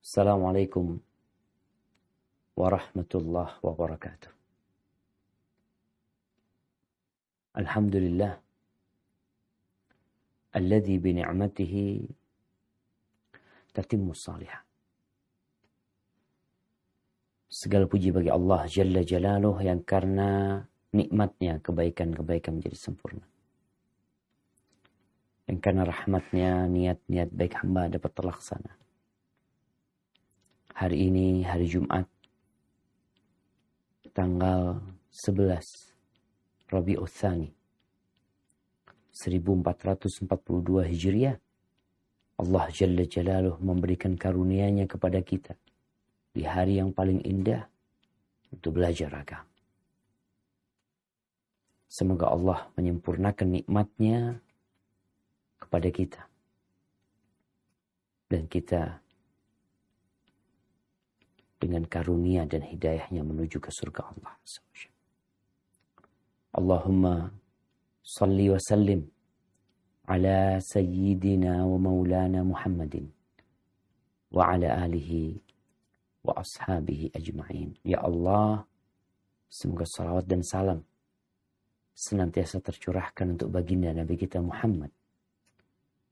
Assalamualaikum warahmatullahi wabarakatuh. Alhamdulillah alladzi bi ni'matihi tatimmu salihah. Segala puji bagi Allah Jalla Jalaluh yang karena nikmatnya kebaikan-kebaikan menjadi sempurna. Yang karena rahmatnya niat-niat baik hamba dapat terlaksana. Hari ini hari Jumat tanggal 11 Rabiul Tsani 1442 Hijriah. Allah Jalla Jalaluh memberikan karunia-Nya kepada kita di hari yang paling indah untuk belajar agama. Semoga Allah menyempurnakan nikmat-Nya kepada kita dan kita dengan karunia dan hidayahnya menuju ke surga Allah. Allahumma salli wa sallim ala sayyidina wa maulana Muhammadin wa ala alihi wa ashabihi ajma'in. Ya Allah, semoga salawat dan salam senantiasa tercurahkan untuk baginda Nabi kita Muhammad,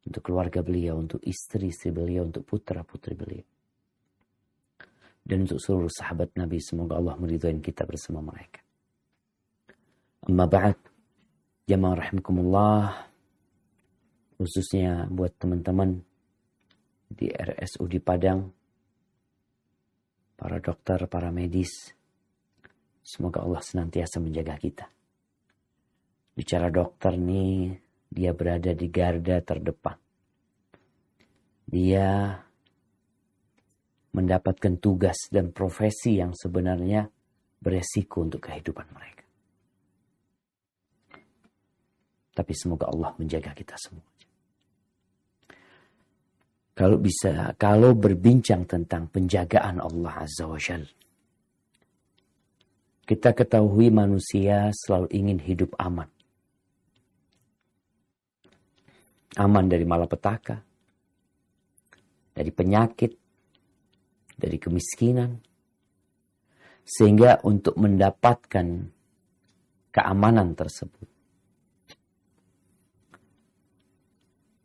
untuk keluarga beliau, untuk istri-istri beliau, untuk putra-putri beliau, dan untuk seluruh sahabat Nabi. Semoga Allah meridhai kita bersama mereka. Amma ba'd, jamaah rahimakumullah, khususnya buat teman-teman di RSUD Padang, para dokter, para medis, semoga Allah senantiasa menjaga kita. Bicara dokter nih, dia berada di garda terdepan. Dia mendapatkan tugas dan profesi yang sebenarnya beresiko untuk kehidupan mereka. Tapi semoga Allah menjaga kita semua. Kalau berbincang tentang penjagaan Allah Azza wa Jalla, kita ketahui manusia selalu ingin hidup aman. Aman dari malapetaka, dari penyakit, dari kemiskinan, sehingga untuk mendapatkan keamanan tersebut,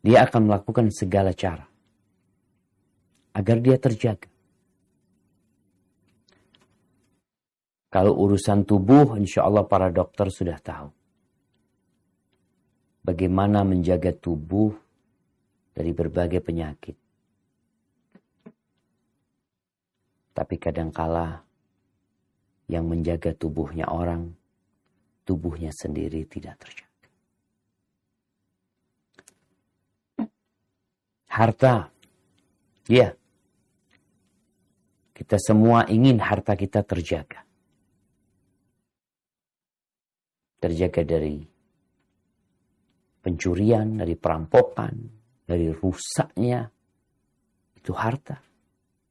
dia akan melakukan segala cara agar dia terjaga. Kalau urusan tubuh, insya Allah para dokter sudah tahu bagaimana menjaga tubuh dari berbagai penyakit. Tapi kadangkala yang menjaga tubuhnya orang, tubuhnya sendiri tidak terjaga. Harta, ya, kita semua ingin harta kita terjaga. Terjaga dari pencurian, dari perampokan, dari rusaknya, itu harta.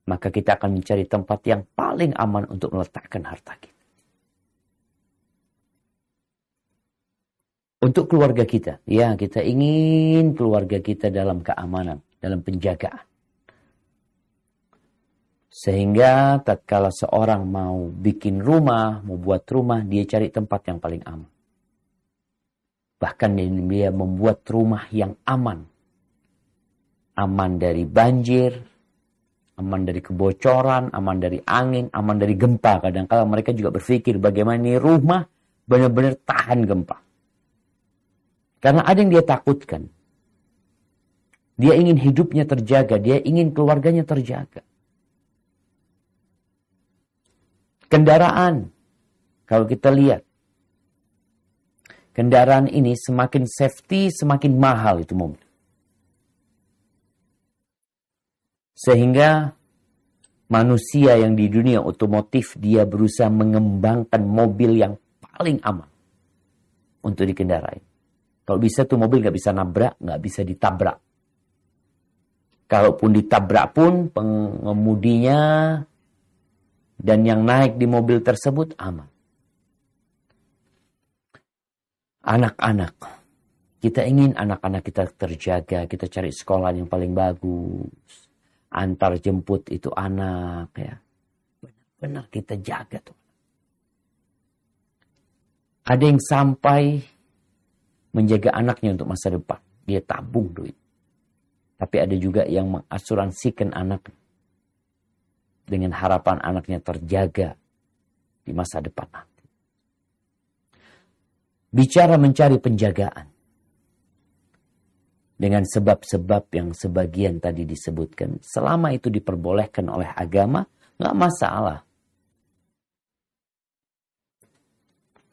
Maka kita akan mencari tempat yang paling aman untuk meletakkan harta kita. Untuk keluarga kita, ya, kita ingin keluarga kita dalam keamanan, dalam penjagaan. Sehingga tatkala seorang mau bikin rumah, mau buat rumah, dia cari tempat yang paling aman. Bahkan dia membuat rumah yang aman. Aman dari banjir, aman dari kebocoran, aman dari angin, aman dari gempa. Kadang-kadang mereka juga berpikir bagaimana ini rumah benar-benar tahan gempa. Karena ada yang dia takutkan. Dia ingin hidupnya terjaga, dia ingin keluarganya terjaga. Kendaraan, kalau kita lihat, kendaraan ini semakin safety, semakin mahal itu mobil. Sehingga manusia yang di dunia otomotif, dia berusaha mengembangkan mobil yang paling aman untuk dikendarai. Kalau bisa tuh mobil nggak bisa nabrak, nggak bisa ditabrak. Kalaupun ditabrak pun pengemudinya dan yang naik di mobil tersebut aman. Anak-anak, kita ingin anak-anak kita terjaga, kita cari sekolah yang paling bagus. antar jemput itu anak ya. Benar-benar kita jaga tuh. Ada yang sampai menjaga anaknya untuk masa depan. Dia tabung duit. Tapi ada juga yang mengasuransikan anak dengan harapan anaknya terjaga di masa depan nanti. Bicara mencari penjagaan. Dengan sebab-sebab yang sebagian tadi disebutkan. Selama itu diperbolehkan oleh agama, nggak masalah.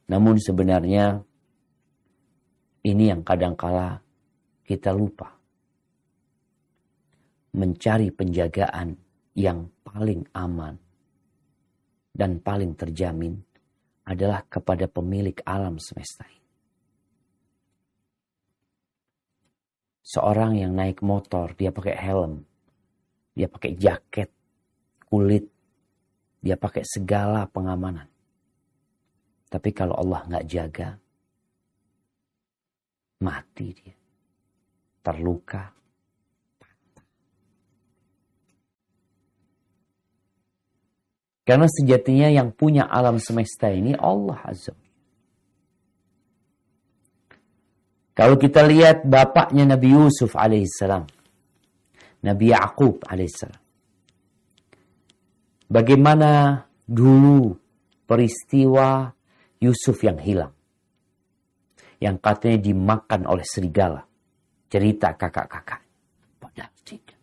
Namun sebenarnya ini yang kadangkala kita lupa. Mencari penjagaan yang paling aman dan paling terjamin adalah kepada pemilik alam semesta ini. Seorang yang naik motor, dia pakai helm, dia pakai jaket kulit, dia pakai segala pengamanan. Tapi kalau Allah nggak jaga, mati dia, terluka. Karena sejatinya yang punya alam semesta ini Allah Azza. Kalau kita lihat bapaknya Nabi Yusuf alaihissalam, Nabi Ya'qub alaihissalam. Bagaimana dulu peristiwa Yusuf yang hilang. Yang katanya dimakan oleh serigala. Cerita kakak-kakak. Padahal tidak.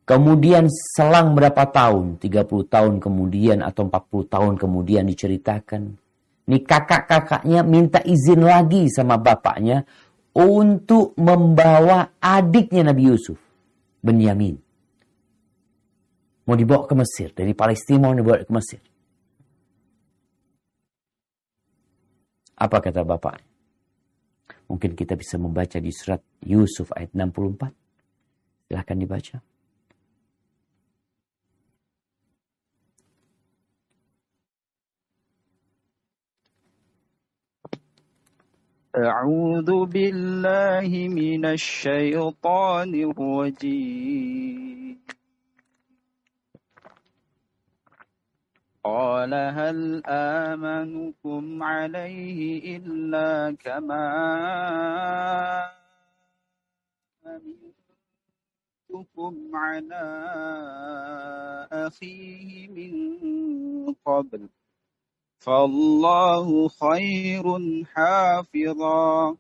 Kemudian selang berapa tahun, 30 tahun kemudian atau 40 tahun kemudian diceritakan. Nih kakak-kakaknya minta izin lagi sama bapaknya untuk membawa adiknya Nabi Yusuf, Benyamin. Mau dibawa ke Mesir, dari Palestina mau dibawa ke Mesir. Apa kata bapak? Mungkin kita bisa membaca di surat Yusuf ayat 64. Silahkan dibaca. أعوذ بالله من الشيطان الرجيم قال هل آمنكم عليه إلا كما أمنتكم على أخيه من قبل فالله خير حافظا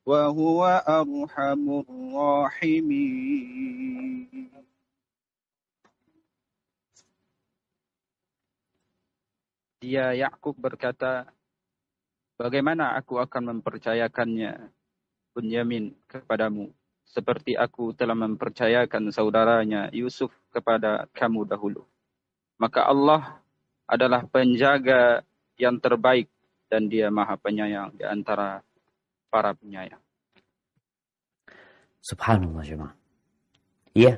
وهو أرحم الراحمين. Dia Yakub berkata, bagaimana aku akan mempercayakannya Bunyamin kepadamu seperti aku telah mempercayakan saudaranya Yusuf kepada kamu dahulu. Maka Allah adalah penjaga yang terbaik dan dia maha penyayang di antara para penyayang. Subhanallah jemaah. Iya.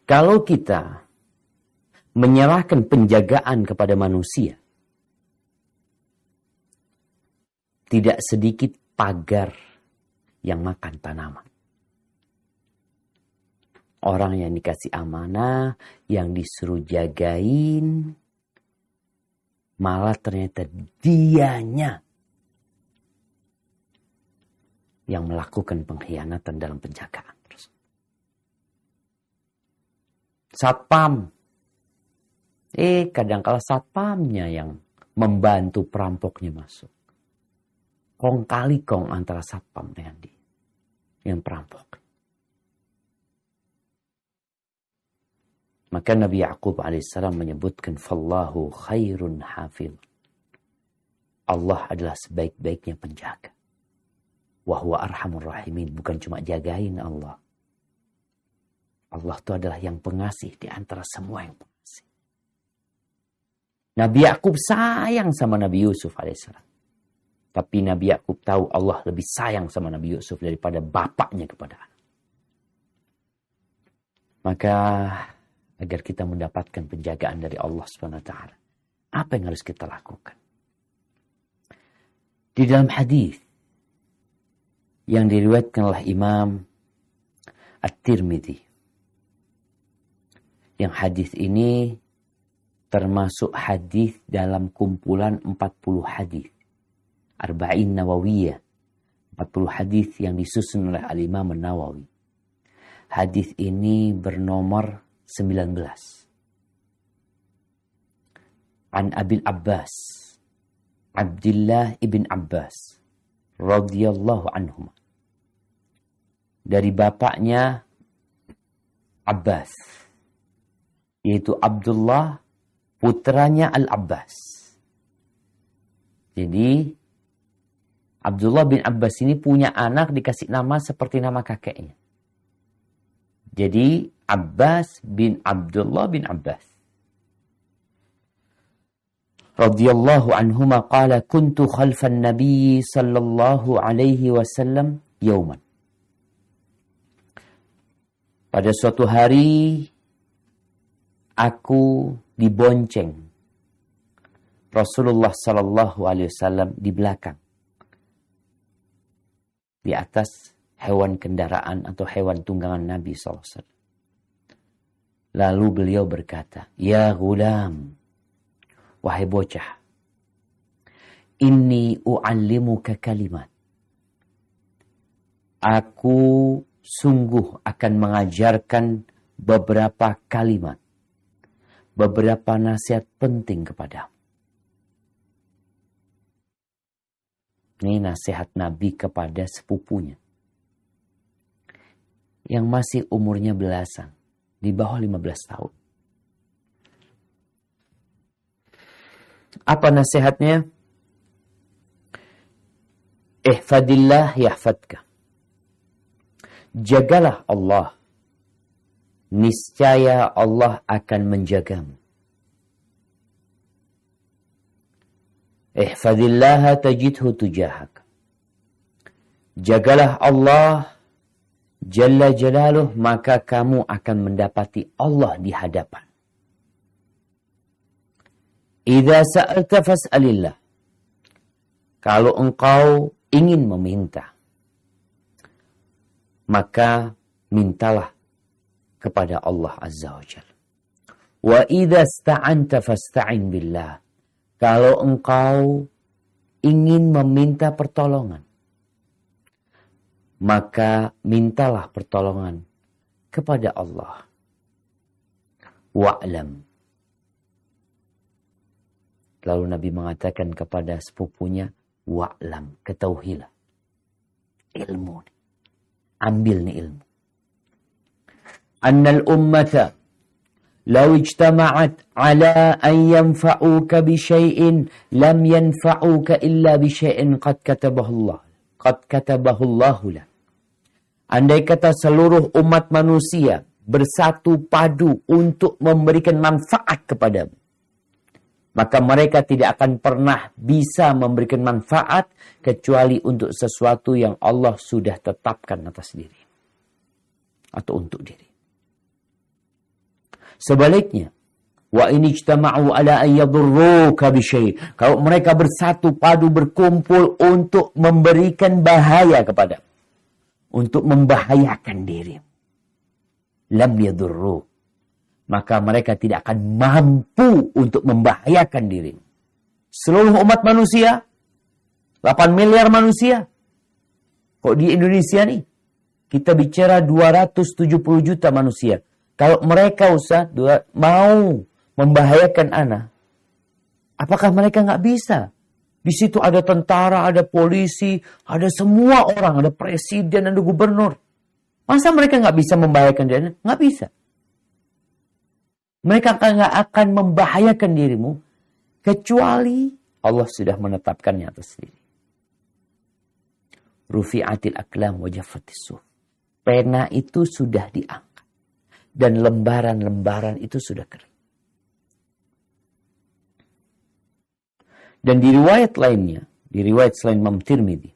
Kalau kita menyerahkan penjagaan kepada manusia, tidak sedikit pagar yang makan tanaman. Orang yang dikasih amanah, yang disuruh jagain, malah ternyata dianya yang melakukan pengkhianatan dalam penjagaan. Satpam. Kadangkala satpamnya yang membantu perampoknya masuk. Kong kali kong antara satpam dengan dia. Yang perampok. Maka Nabi Ya'qub alaihissalam menyebutkan Fallahu khairun hafidh. Allah adalah sebaik-baiknya penjaga. Wa huwa arhamur rahimin. Bukan cuma jagain Allah. Allah itu adalah yang pengasih di antara semua yang pengasih. Nabi Ya'qub sayang sama Nabi Yusuf alaihissalam. Tapi Nabi Ya'qub tahu Allah lebih sayang sama Nabi Yusuf daripada bapaknya kepada anak. Maka agar kita mendapatkan penjagaan dari Allah SWT, apa yang harus kita lakukan? Di dalam hadis yang diriwayatkan oleh Imam At-Tirmidzi. Yang hadis ini termasuk hadis dalam kumpulan 40 hadis. Arba'in Nawawiyah. 40 hadis yang disusun oleh Al-Imam An-Nawawi. Hadis ini bernomor 19. An Abil Abbas, Abdullah ibn Abbas, radhiyallahu anhum. Dari bapaknya Abbas, yaitu Abdullah, putranya Al-Abbas. Jadi Abdullah bin Abbas ini punya anak dikasih nama seperti nama kakeknya. Jadi Abbas bin Abdullah bin Abbas. Radhiyallahu anhuma qala kuntu khalfan nabiy sallallahu alaihi wasallam yauman. Pada suatu hari aku dibonceng Rasulullah sallallahu alaihi wasallam di belakang. Di atas hewan kendaraan atau hewan tunggangan Nabi SAW. Lalu beliau berkata, "Ya gulam, wahai bocah, inni u'allimuka kalimat. Aku sungguh akan mengajarkan beberapa kalimat, beberapa nasihat penting kepadamu." Ini nasihat Nabi kepada sepupunya yang masih umurnya belasan, di bawah 15 tahun. Apa nasihatnya? Ihfadillah yahfadka. Jagalah Allah, niscaya Allah akan menjagamu. Ihfadillaha tajidhu tujahak. Jagalah Allah Jalla Jalaluh, maka kamu akan mendapati Allah di hadapan. Idza sa'alta fas'alillah. Kalau engkau ingin meminta, maka mintalah kepada Allah Azza wa Jalla. Wa idza ista'anta fasta'in billah. Kalau engkau ingin meminta pertolongan, maka mintalah pertolongan kepada Allah. Wa'lam. Lalu Nabi mengatakan kepada sepupunya, wa'lam, ketahuilah. Ilmu. Ambil nih ilmu. Annal ummata law ijtama'at ala an yanfa'uka bi syai'in lam yanfa'uka illa bi syai'in qad katabahu Allah. Qad katabahu Allah lak. Andai kata seluruh umat manusia bersatu padu untuk memberikan manfaat kepadamu, maka mereka tidak akan pernah bisa memberikan manfaat kecuali untuk sesuatu yang Allah sudah tetapkan atas diri atau untuk diri. Sebaliknya, wa in ijtama'u ala an yadurruka bi syai', kalau mereka bersatu padu berkumpul untuk memberikan bahaya kepadamu, untuk membahayakan diri, lam yadurru, maka mereka tidak akan mampu untuk membahayakan dirimu. Seluruh umat manusia, 8 miliar manusia. Kok di Indonesia nih, kita bicara 270 juta manusia. Kalau mereka mau membahayakan anak, apakah mereka nggak bisa? Di situ ada tentara, ada polisi, ada semua orang, ada presiden, ada gubernur. Masa mereka nggak bisa membahayakan diri? Nggak bisa. Mereka nggak akan membahayakan dirimu kecuali Allah sudah menetapkannya atas diri. Rufi'atil aqlam wa jaffatis suhuf. Pena itu sudah diangkat dan lembaran-lembaran itu sudah kering. Dan di riwayat lainnya, di riwayat selain Imam Tirmidzi,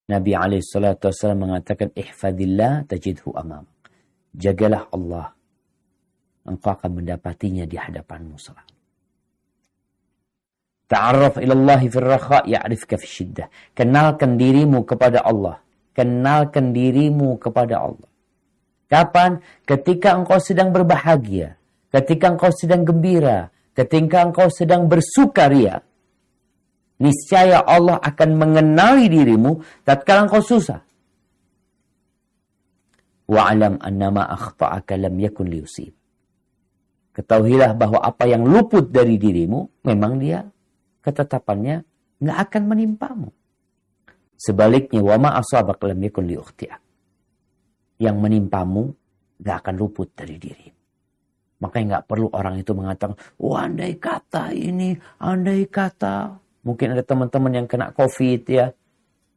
Nabi SAW mengatakan, ihfadillah tajidhu amam. Jagalah Allah, engkau akan mendapatinya di hadapanmu selalu. Ta'arraf ilallahi fil rakha' ya'rifka fil syiddah. Kenalkan dirimu kepada Allah Kenalkan dirimu kepada Allah. Kapan? Ketika engkau sedang berbahagia, ketika engkau sedang gembira, ketika engkau sedang bersukaria. Niscaya Allah akan mengenali dirimu tatkala engkau susah. Wa'alam annama akhta'aka lam yakun liyusib. Ketahuilah bahwa apa yang luput dari dirimu, memang dia ketetapannya nggak akan menimpamu. Sebaliknya, wa ma asabak lam yakun liukhti'ak. Yang menimpamu nggak akan luput dari dirimu. Makanya nggak perlu orang itu mengatakan, andai kata ini, andai kata. Mungkin ada teman-teman yang kena COVID ya.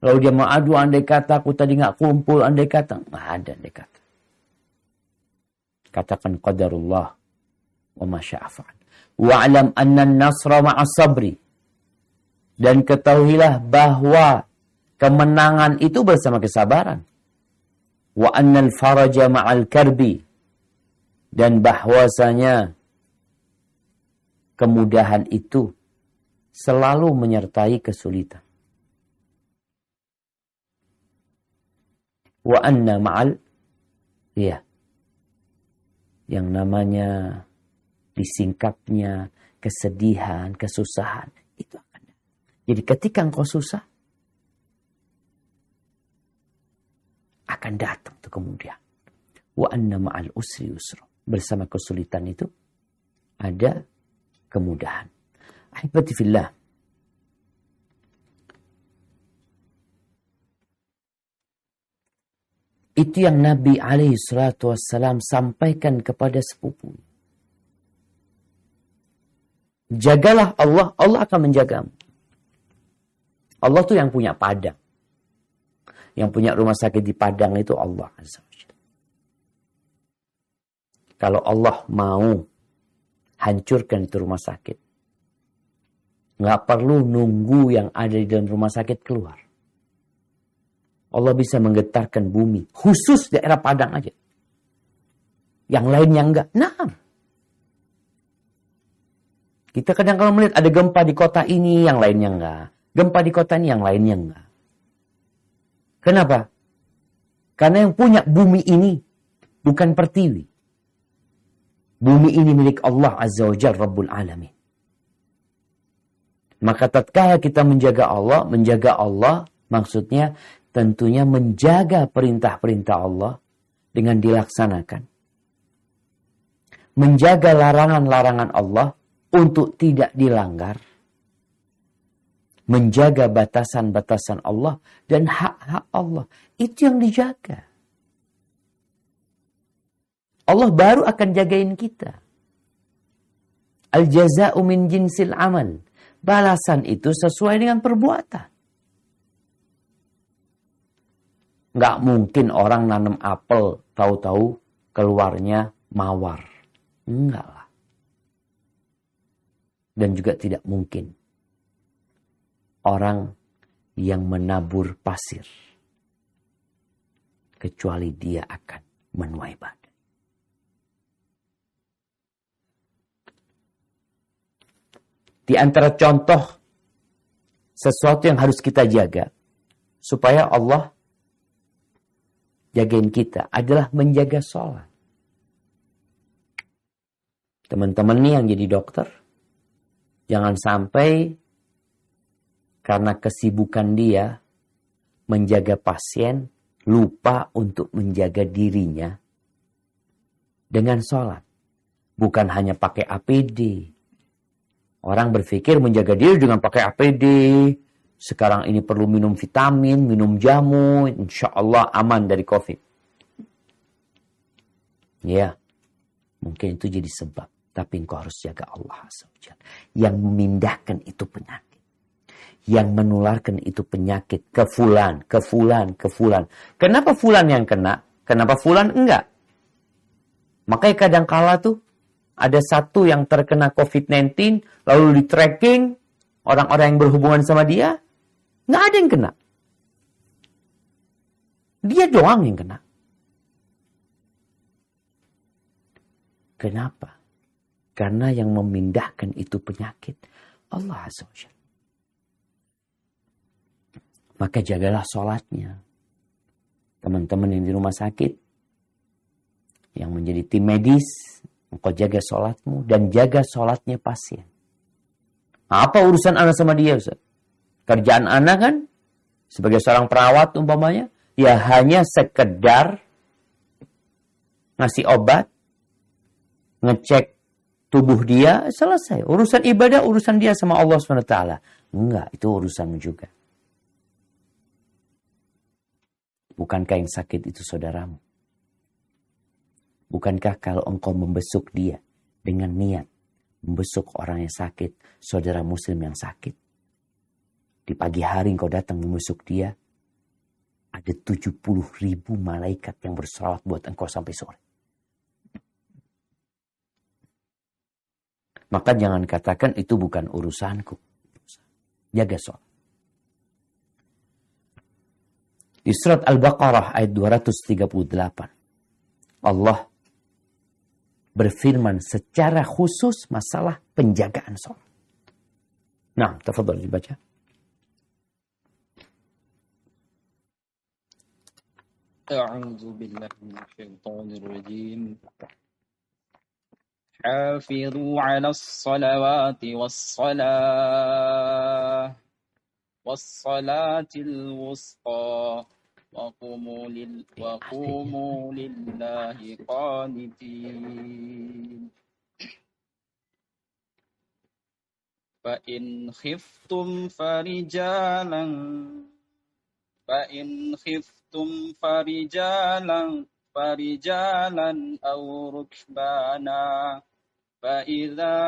Lalu dia mau andai kata aku tadi nggak kumpul, andai kata. Nggak ada andai kata. Katakan qadarullah wa ma syaa fa'al. Wa'lam anna an-nasra ma'as sabri. Dan ketahuilah bahwa kemenangan itu bersama kesabaran. Wa annal faraja ma'al karbi. Dan bahwasanya kemudahan itu selalu menyertai kesulitan. Wa anna ma'al, ya, yang namanya disingkapnya kesedihan, kesusahan, itu akan ada. Jadi ketika engkau susah, akan datang tuh kemudian. Wa anna ma'al usri yusra. Bersama kesulitan itu ada kemudahan. Ahibati fillah. Itu yang Nabi SAW sampaikan kepada sepupu. Jagalah Allah, Allah akan menjagamu. Allah tuh yang punya Padang. Yang punya rumah sakit di Padang itu Allah Azza wa Jalla. Kalau Allah mau hancurkan itu rumah sakit, nggak perlu nunggu yang ada di dalam rumah sakit keluar. Allah bisa menggetarkan bumi, khusus daerah Padang aja. Yang lainnya enggak. Nah, kita kadang kalau melihat ada gempa di kota ini, yang lainnya enggak. Gempa di kota ini, yang lainnya enggak. Kenapa? Karena yang punya bumi ini bukan pertiwi. Bumi ini milik Allah Azza wa Jalla Rabbul Alamin. Maka tatkala kita menjaga Allah maksudnya tentunya menjaga perintah-perintah Allah dengan dilaksanakan. Menjaga larangan-larangan Allah untuk tidak dilanggar. Menjaga batasan-batasan Allah dan hak-hak Allah. Itu yang dijaga. Allah baru akan jagain kita. Al-jaza'u min jinsil amal. Balasan itu sesuai dengan perbuatan. Nggak mungkin orang nanam apel, tahu-tahu keluarnya mawar. Enggak lah. Dan juga tidak mungkin orang yang menabur pasir, kecuali dia akan menuai badai. Di antara contoh sesuatu yang harus kita jaga supaya Allah jagain kita adalah menjaga sholat. Teman-teman nih yang jadi dokter, jangan sampai karena kesibukan dia menjaga pasien, lupa untuk menjaga dirinya dengan sholat. Bukan hanya pakai APD. Orang berpikir menjaga diri dengan pakai APD. Sekarang ini perlu minum vitamin, minum jamu. Insya Allah aman dari COVID. Ya, mungkin itu jadi sebab. Tapi engkau harus jaga Allah SWT. Yang memindahkan itu penyakit. Yang menularkan itu penyakit ke fulan, ke fulan, ke fulan. Kenapa fulan yang kena? Kenapa fulan enggak? Makanya kadang kala tuh ada satu yang terkena COVID-19, lalu di tracking orang-orang yang berhubungan sama dia, nggak ada yang kena. Dia doang yang kena. Kenapa? Karena yang memindahkan itu penyakit Allah Azza wa Jalla. Maka jagalah sholatnya. Teman-teman yang di rumah sakit, yang menjadi tim medis, engkau jaga sholatmu dan jaga sholatnya pasien. Apa urusan anak sama dia, Ustaz? Kerjaan anak kan, sebagai seorang perawat umpamanya, ya hanya sekedar ngasih obat, ngecek tubuh dia, selesai. Urusan ibadah, urusan dia sama Allah SWT. Enggak, itu urusanmu juga. Bukankah yang sakit itu saudaramu? Bukankah kalau engkau membesuk dia dengan niat membesuk orang yang sakit, saudara muslim yang sakit, di pagi hari engkau datang membesuk dia, ada 70.000 malaikat yang berselawat buat engkau sampai sore. Maka jangan katakan itu bukan urusanku. Jaga sholat. Di surat Al-Baqarah ayat 238. Allah berfirman secara khusus masalah penjagaan sholat. Nah, tafadhal dibaca. A'udzu billahi minasyaitonir rajim. حافظوا على الصلوات والصلاة الوسطى وقوموا لله قانتين فإن خفتم فرجالا أو ركبانا فإذا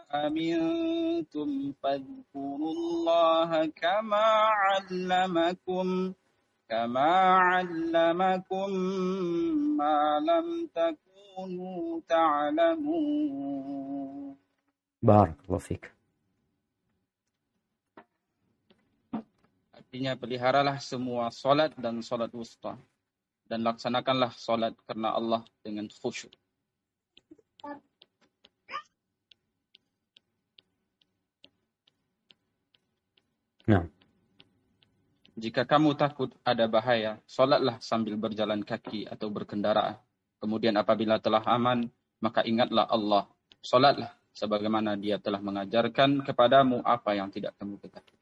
أمنتم فاذكروا الله كما علمكم ما لم تكونوا تعلمون. Barakallahu fiik. Artinya peliharalah semua solat dan solat wusta dan laksanakanlah solat karena Allah dengan khusyuk. Nah, jika kamu takut ada bahaya, solatlah sambil berjalan kaki atau berkendaraan. Kemudian apabila telah aman, maka ingatlah Allah. Solatlah sebagaimana Dia telah mengajarkan kepadamu apa yang tidak kamu ketahui.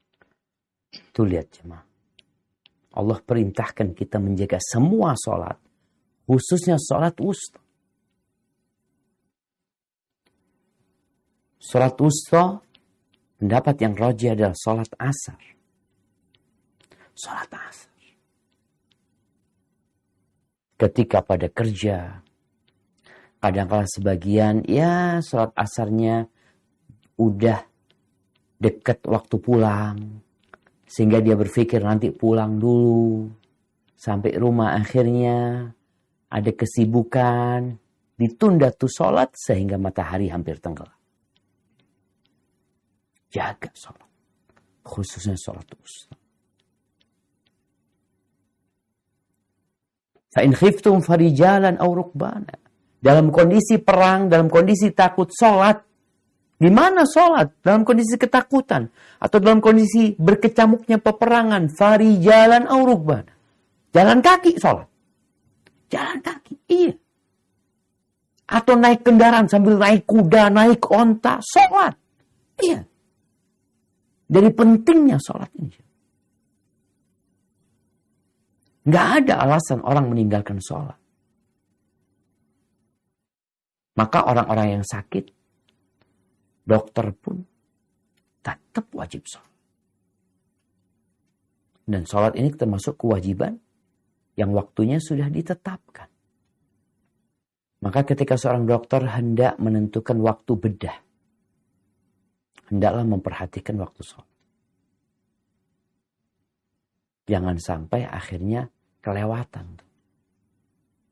Tuh lihat jemaah. Allah perintahkan kita menjaga semua solat, khususnya solat wusta. Solat wusta, pendapat yang rajih adalah solat asar. Solat asar. Ketika pada kerja, kadang-kadang sebagian, ya solat asarnya udah dekat waktu pulang. Sehingga dia berpikir nanti pulang dulu. Sampai rumah akhirnya ada kesibukan. Ditunda tuh solat sehingga matahari hampir tenggelam. Jaga sholat. Khususnya sholat wusta. Fa'in khiftum farijalan aw rukbana. Dalam kondisi perang, dalam kondisi takut sholat. Di mana sholat? Dalam kondisi ketakutan. Atau dalam kondisi berkecamuknya peperangan. Farijalan aw rukbana. Jalan kaki sholat. Jalan kaki. Iya. Atau naik kendaraan sambil naik kuda, naik onta. Sholat. Iya. Dari pentingnya sholat ini. Nggak ada alasan orang meninggalkan sholat. Maka orang-orang yang sakit, dokter pun tetap wajib sholat. Dan sholat ini termasuk kewajiban yang waktunya sudah ditetapkan. Maka ketika seorang dokter hendak menentukan waktu bedah, hendaklah memperhatikan waktu sholat. Jangan sampai akhirnya kelewatan.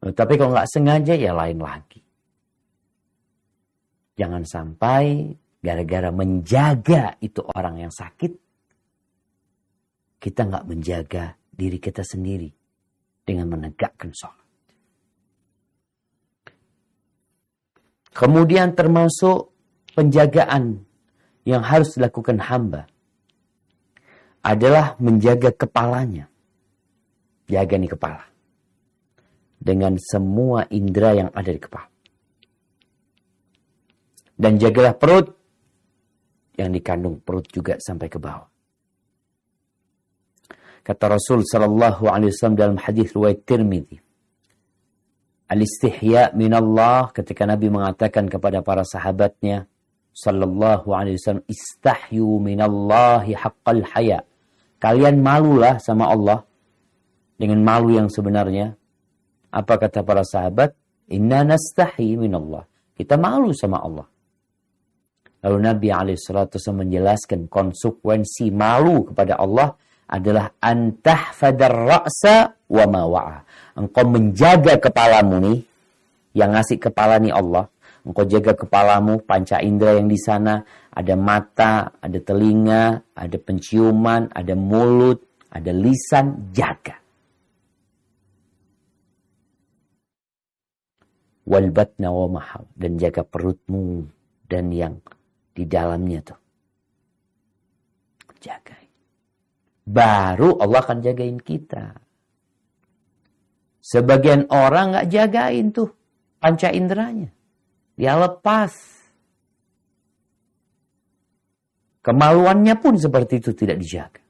Tapi kalau nggak sengaja ya lain lagi. Jangan sampai gara-gara menjaga itu orang yang sakit, kita nggak menjaga diri kita sendiri dengan menegakkan sholat. Kemudian termasuk penjagaan yang harus dilakukan hamba adalah menjaga kepalanya. Jaga nih kepala. Dengan semua indera yang ada di kepala. Dan jagalah perut. Yang dikandung perut juga sampai ke bawah. Kata Rasul sallallahu alaihi wasallam dalam hadis riwayat Tirmidzi, al-istihya minallah, ketika Nabi mengatakan kepada para sahabatnya sallallahu alaihi wasallam, istahyu minallahi haqqal haya. Kalian malulah sama Allah dengan malu yang sebenarnya. Apa kata para sahabat? Inna nastahi minallah. Kita malu sama Allah. Lalu Nabi alaihissalatu wasallam menjelaskan konsekuensi malu kepada Allah adalah antahfadar ra'sa wa ma wa'a. Engkau menjaga kepalamu nih, yang ngasih kepala nih Allah. Engkau jaga kepalamu, panca indera yang di sana, ada mata, ada telinga, ada penciuman, ada mulut, ada lisan, jaga. Wal batna wa ma hawa, dan jaga perutmu dan yang di dalamnya tuh. Jaga. Baru Allah akan jagain kita. Sebagian orang gak jagain tuh panca inderanya. Dia lepas. Kemaluannya pun seperti itu, tidak dijaga.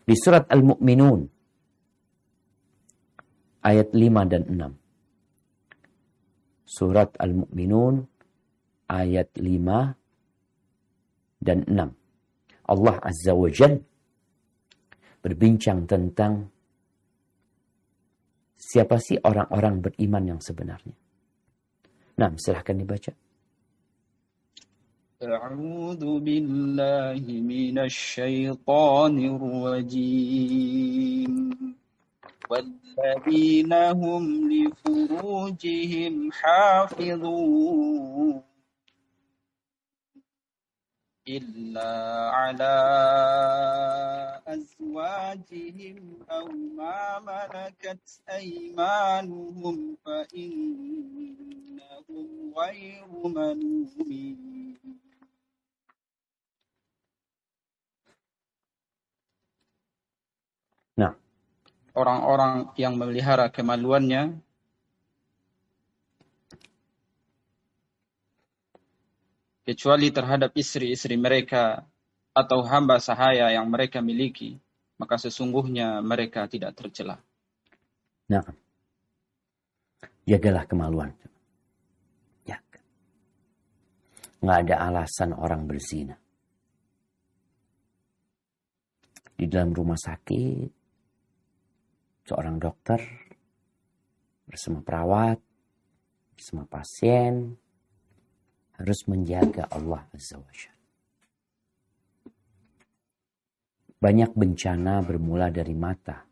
Di surat Al-Mu'minun ayat 5 dan 6. Surat Al-Mu'minun ayat 5 dan 6. Allah Azza wa Jalla berbincang tentang siapa sih orang-orang beriman yang sebenarnya. Nah, silahkan dibaca. A'udzu billahi minasy syaithanir rajim. Walladzina hum li furujihim hafizun. إلا على أزواجهم أو ما ملكت أيمانهم فإنهم غير ملومين. Nah, orang-orang yang memelihara kemaluannya kecuali terhadap istri-istri mereka atau hamba sahaya yang mereka miliki, maka sesungguhnya mereka tidak tercela. Nah, jagalah kemaluan. Jaga. Nggak ada alasan orang berzina. Di dalam rumah sakit, seorang dokter bersama perawat, bersama pasien, harus menjaga Allah Azza wa Jalla. Banyak bencana bermula dari mata.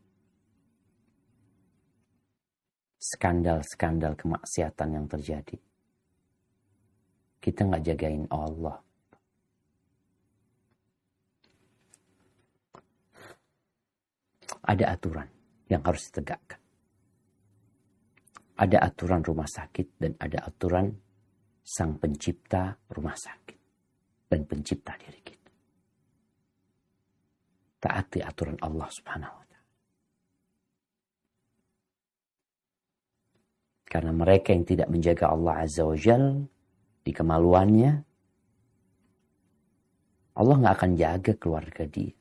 Skandal-skandal kemaksiatan yang terjadi. Kita nggak jagain Allah. Ada aturan yang harus ditegakkan. Ada aturan rumah sakit dan ada aturan Sang Pencipta rumah sakit dan pencipta diri kita. Taati aturan Allah Subhanahu wa Ta'ala. Karena mereka yang tidak menjaga Allah Azza wa Jalla di kemaluannya, Allah nggak akan jaga keluarga dia.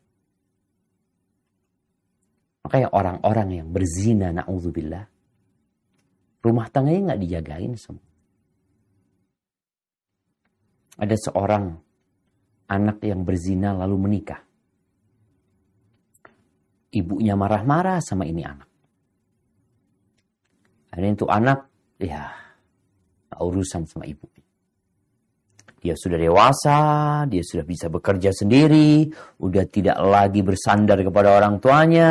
Makanya orang-orang yang berzina, na'udzubillah, rumah tangganya nggak dijagain semua. Ada seorang anak yang berzina lalu menikah. Ibunya marah-marah sama ini anak. Akhirnya itu anak, ya, urusan sama ibunya. Dia sudah dewasa, dia sudah bisa bekerja sendiri, udah tidak lagi bersandar kepada orang tuanya.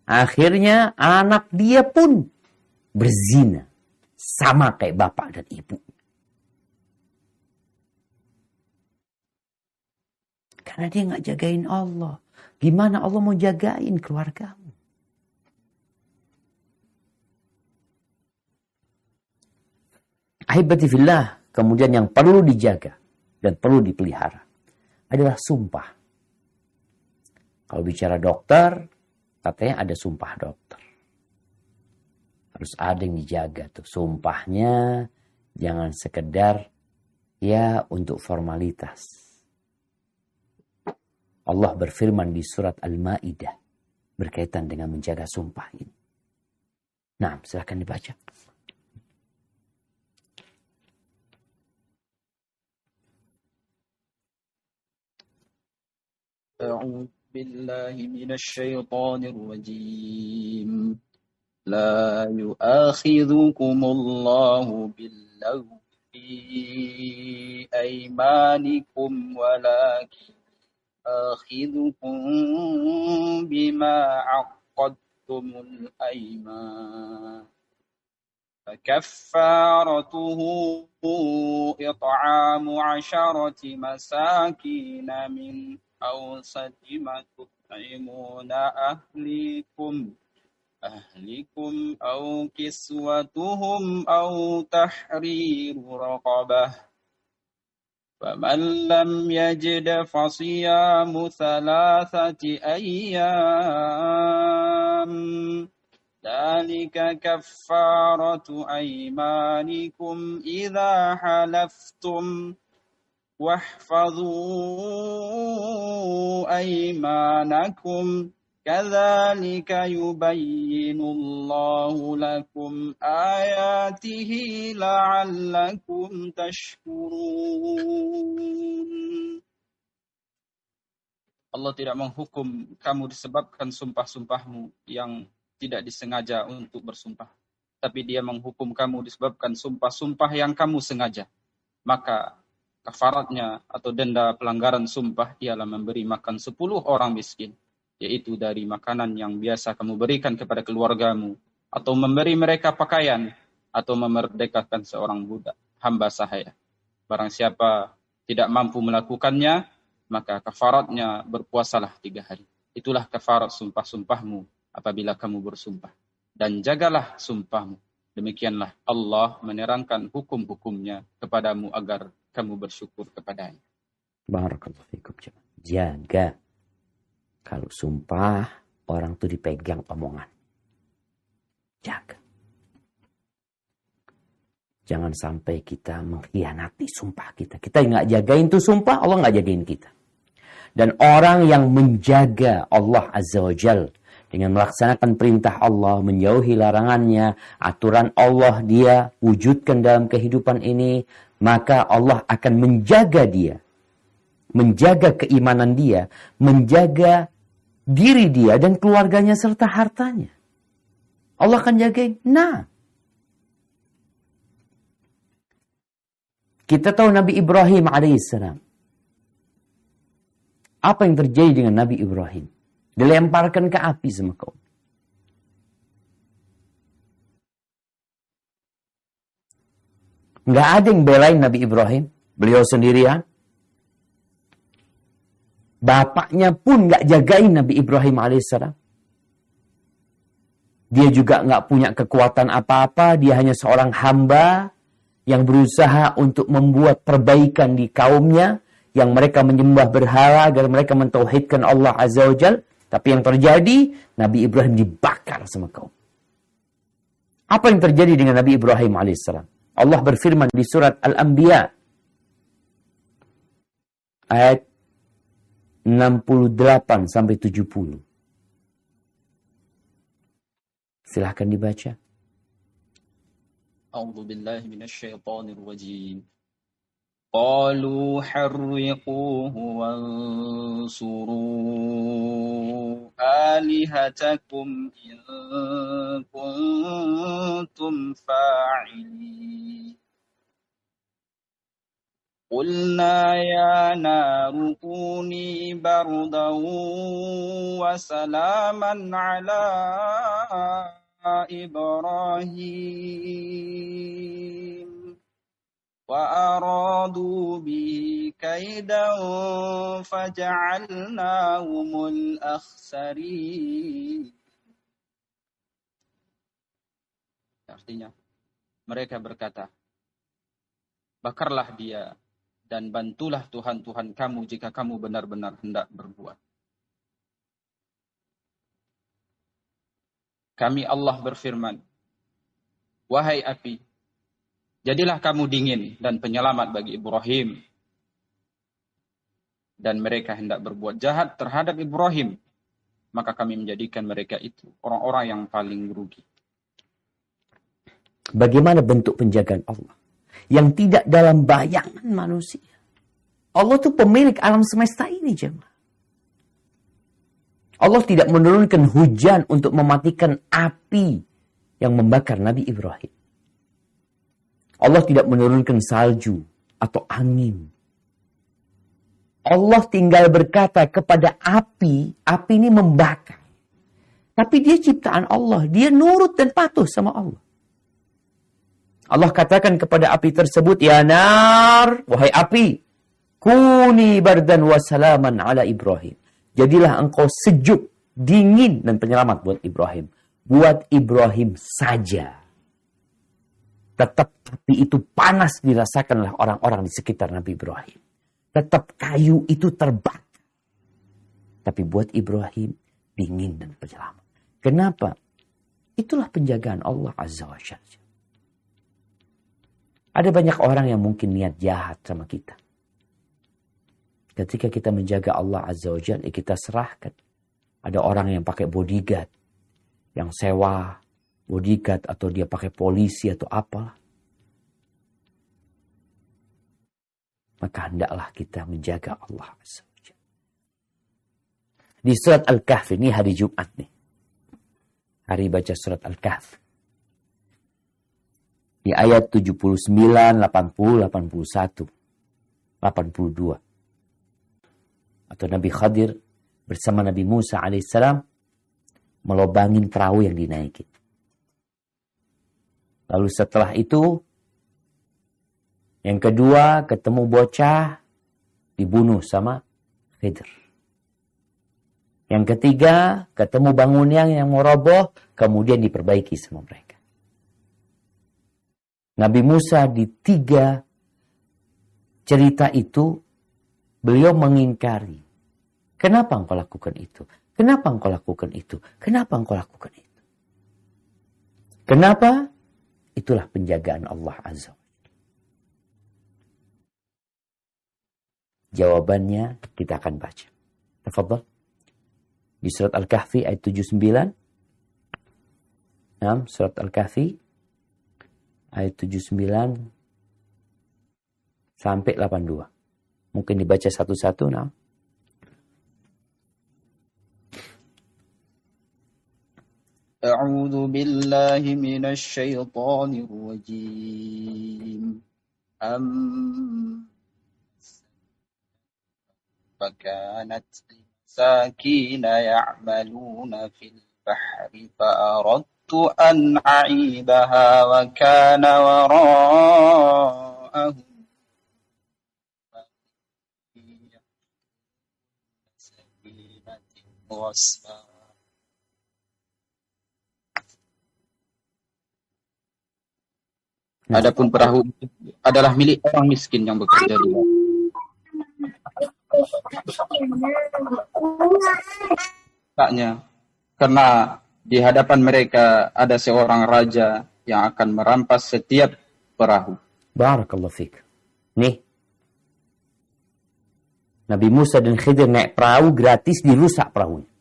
Akhirnya anak dia pun berzina. Sama kayak bapak dan ibu. Karena dia nggak jagain Allah. Gimana Allah mau jagain keluargamu? Ahibati fillah, kemudian yang perlu dijaga dan perlu dipelihara adalah sumpah. Kalau bicara dokter, katanya ada sumpah dokter. Harus ada yang dijaga tuh. Sumpahnya jangan sekedar ya untuk formalitas. Allah berfirman di surat Al-Ma'idah berkaitan dengan menjaga sumpah ini. Nah, silahkan dibaca. أعوذ بالله من الشيطان الرجيم لا يؤاخذكم الله باللغو في أيمانكم ولكن يؤاخذكم بما عقدتم الأيمان فكفارته إطعام 10 مساكين من أوسط ما تطعمون أهلكم أو كسوتهم أو تحرير رقبة فمن لم يجد فصيام 3 أيام ذلك كفارة أيمانكم إذا حلفتم واحفظوا أيمانكم كذلك يبين الله لكم آياته لعلكم تشكرون. Allah tidak menghukum kamu disebabkan sumpah-sumpahmu yang tidak disengaja untuk bersumpah. Tapi dia menghukum kamu disebabkan sumpah-sumpah yang kamu sengaja. Maka kafaratnya atau denda pelanggaran sumpah ialah memberi makan 10 orang miskin, yaitu dari makanan yang biasa kamu berikan kepada keluargamu, atau memberi mereka pakaian, atau memerdekakan seorang budak, hamba sahaya. Barang siapa tidak mampu melakukannya, maka kafaratnya berpuasalah 3 hari. Itulah kafarat sumpah-sumpahmu apabila kamu bersumpah. Dan jagalah sumpahmu. Demikianlah Allah menerangkan hukum-hukumnya kepadamu agar kamu bersyukur kepadanya. Barakallahu fikum. Jaga. Kalau sumpah, orang tuh dipegang omongan. Jaga. Jangan sampai kita mengkhianati sumpah kita. Kita nggak jagain tuh sumpah, Allah nggak jagain kita. Dan orang yang menjaga Allah Azza wa Jal dengan melaksanakan perintah Allah, menjauhi larangannya, aturan Allah dia wujudkan dalam kehidupan ini, maka Allah akan menjaga dia, menjaga keimanan dia, menjaga diri dia dan keluarganya serta hartanya. Allah akan jagain. Nah, kita tahu Nabi Ibrahim alaihissalam. Apa yang terjadi dengan Nabi Ibrahim? Dilemparkan ke api sama kaum. Nggak ada yang belain Nabi Ibrahim. Beliau sendirian. Bapaknya pun nggak jagain Nabi Ibrahim alaihissalam. Dia juga nggak punya kekuatan apa-apa. Dia hanya seorang hamba yang berusaha untuk membuat perbaikan di kaumnya, yang mereka menyembah berhala agar mereka mentauhidkan Allah Azza wa Jal. Tapi yang terjadi, Nabi Ibrahim dibakar sama kaum. Apa yang terjadi dengan Nabi Ibrahim alaihissalam? Allah berfirman di surat Al-Anbiya ayat 68 sampai 70. Silahkan dibaca. A'udzu billahi minasyaitonir rajim. Qalu harriquhu wansuru alihatakum in kuntum fa'ilin. Qulna ya naru kuni bardan wa salaman ala Ibrahim. وأرادوا به كيدا فجعلناهم الأخسرين. Artinya, mereka berkata, bakarlah dia dan bantulah Tuhan-Tuhan kamu jika kamu benar-benar hendak berbuat. kami Allah berfirman, wahai api, jadilah kamu dingin dan penyelamat bagi Ibrahim. Dan mereka hendak berbuat jahat terhadap Ibrahim, maka kami menjadikan mereka itu orang-orang yang paling rugi. Bagaimana bentuk penjagaan Allah yang tidak dalam bayangan manusia? Allah itu pemilik alam semesta ini, jemaah. Allah tidak menurunkan hujan untuk mematikan api yang membakar Nabi Ibrahim. Allah tidak menurunkan salju atau angin. Allah tinggal berkata kepada api ini membakar. Tapi dia ciptaan Allah, dia nurut dan patuh sama Allah. Allah katakan kepada api tersebut, ya nar, wahai api, kuni bardan wa salaman ala Ibrahim. Jadilah engkau sejuk, dingin dan penyelamat buat Ibrahim. Buat Ibrahim saja. Tetap api itu panas dirasakan oleh orang-orang di sekitar Nabi Ibrahim. Tetap kayu itu terbakar. Tapi buat Ibrahim, dingin dan penyelamat. Kenapa? Itulah penjagaan Allah Azza wa Jalla. Ada banyak orang yang mungkin niat jahat sama kita. Ketika kita menjaga Allah Azza wa Jalla, kita serahkan. Ada orang yang pakai bodyguard, yang sewa bodyguard, atau dia pakai polisi atau apalah. Maka hendaklah kita menjaga Allah Azza wa Jalla. Di surat Al-Kahf, ini hari Jumat nih. Hari baca surat Al-Kahf. Di ayat 79, 80, 81, 82. Atau Nabi Khadir bersama Nabi Musa alaihissalam melobangin perahu yang dinaiki. Lalu setelah itu, yang kedua ketemu bocah dibunuh sama Khidir. Yang ketiga ketemu bangunan yang mau roboh, kemudian diperbaiki sama mereka. Nabi Musa di 3 cerita itu, beliau mengingkari. Kenapa engkau lakukan itu? Kenapa engkau lakukan itu? Kenapa engkau lakukan itu? Kenapa? Itulah penjagaan Allah Azza wa Jalla. Jawabannya kita akan baca. Tafadhal. Di surat Al-Kahfi ayat 79. Surat Al-Kahfi ayat 79 sampai 82. Mungkin dibaca satu-satu. A'udzu billahi minasy syaithanir rajim. Fakanat sakina ya'maluna fil bahri fa'aradtu an a'ibaha wa kana wara'ahum Adapun perahu adalah milik orang miskin yang bekerja di bawah. Karena di hadapan mereka ada seorang raja yang akan merampas setiap perahu. Barakallahu fiik. Nih, Nabi Musa dan Khidir naik perahu gratis, dirusak perahunya.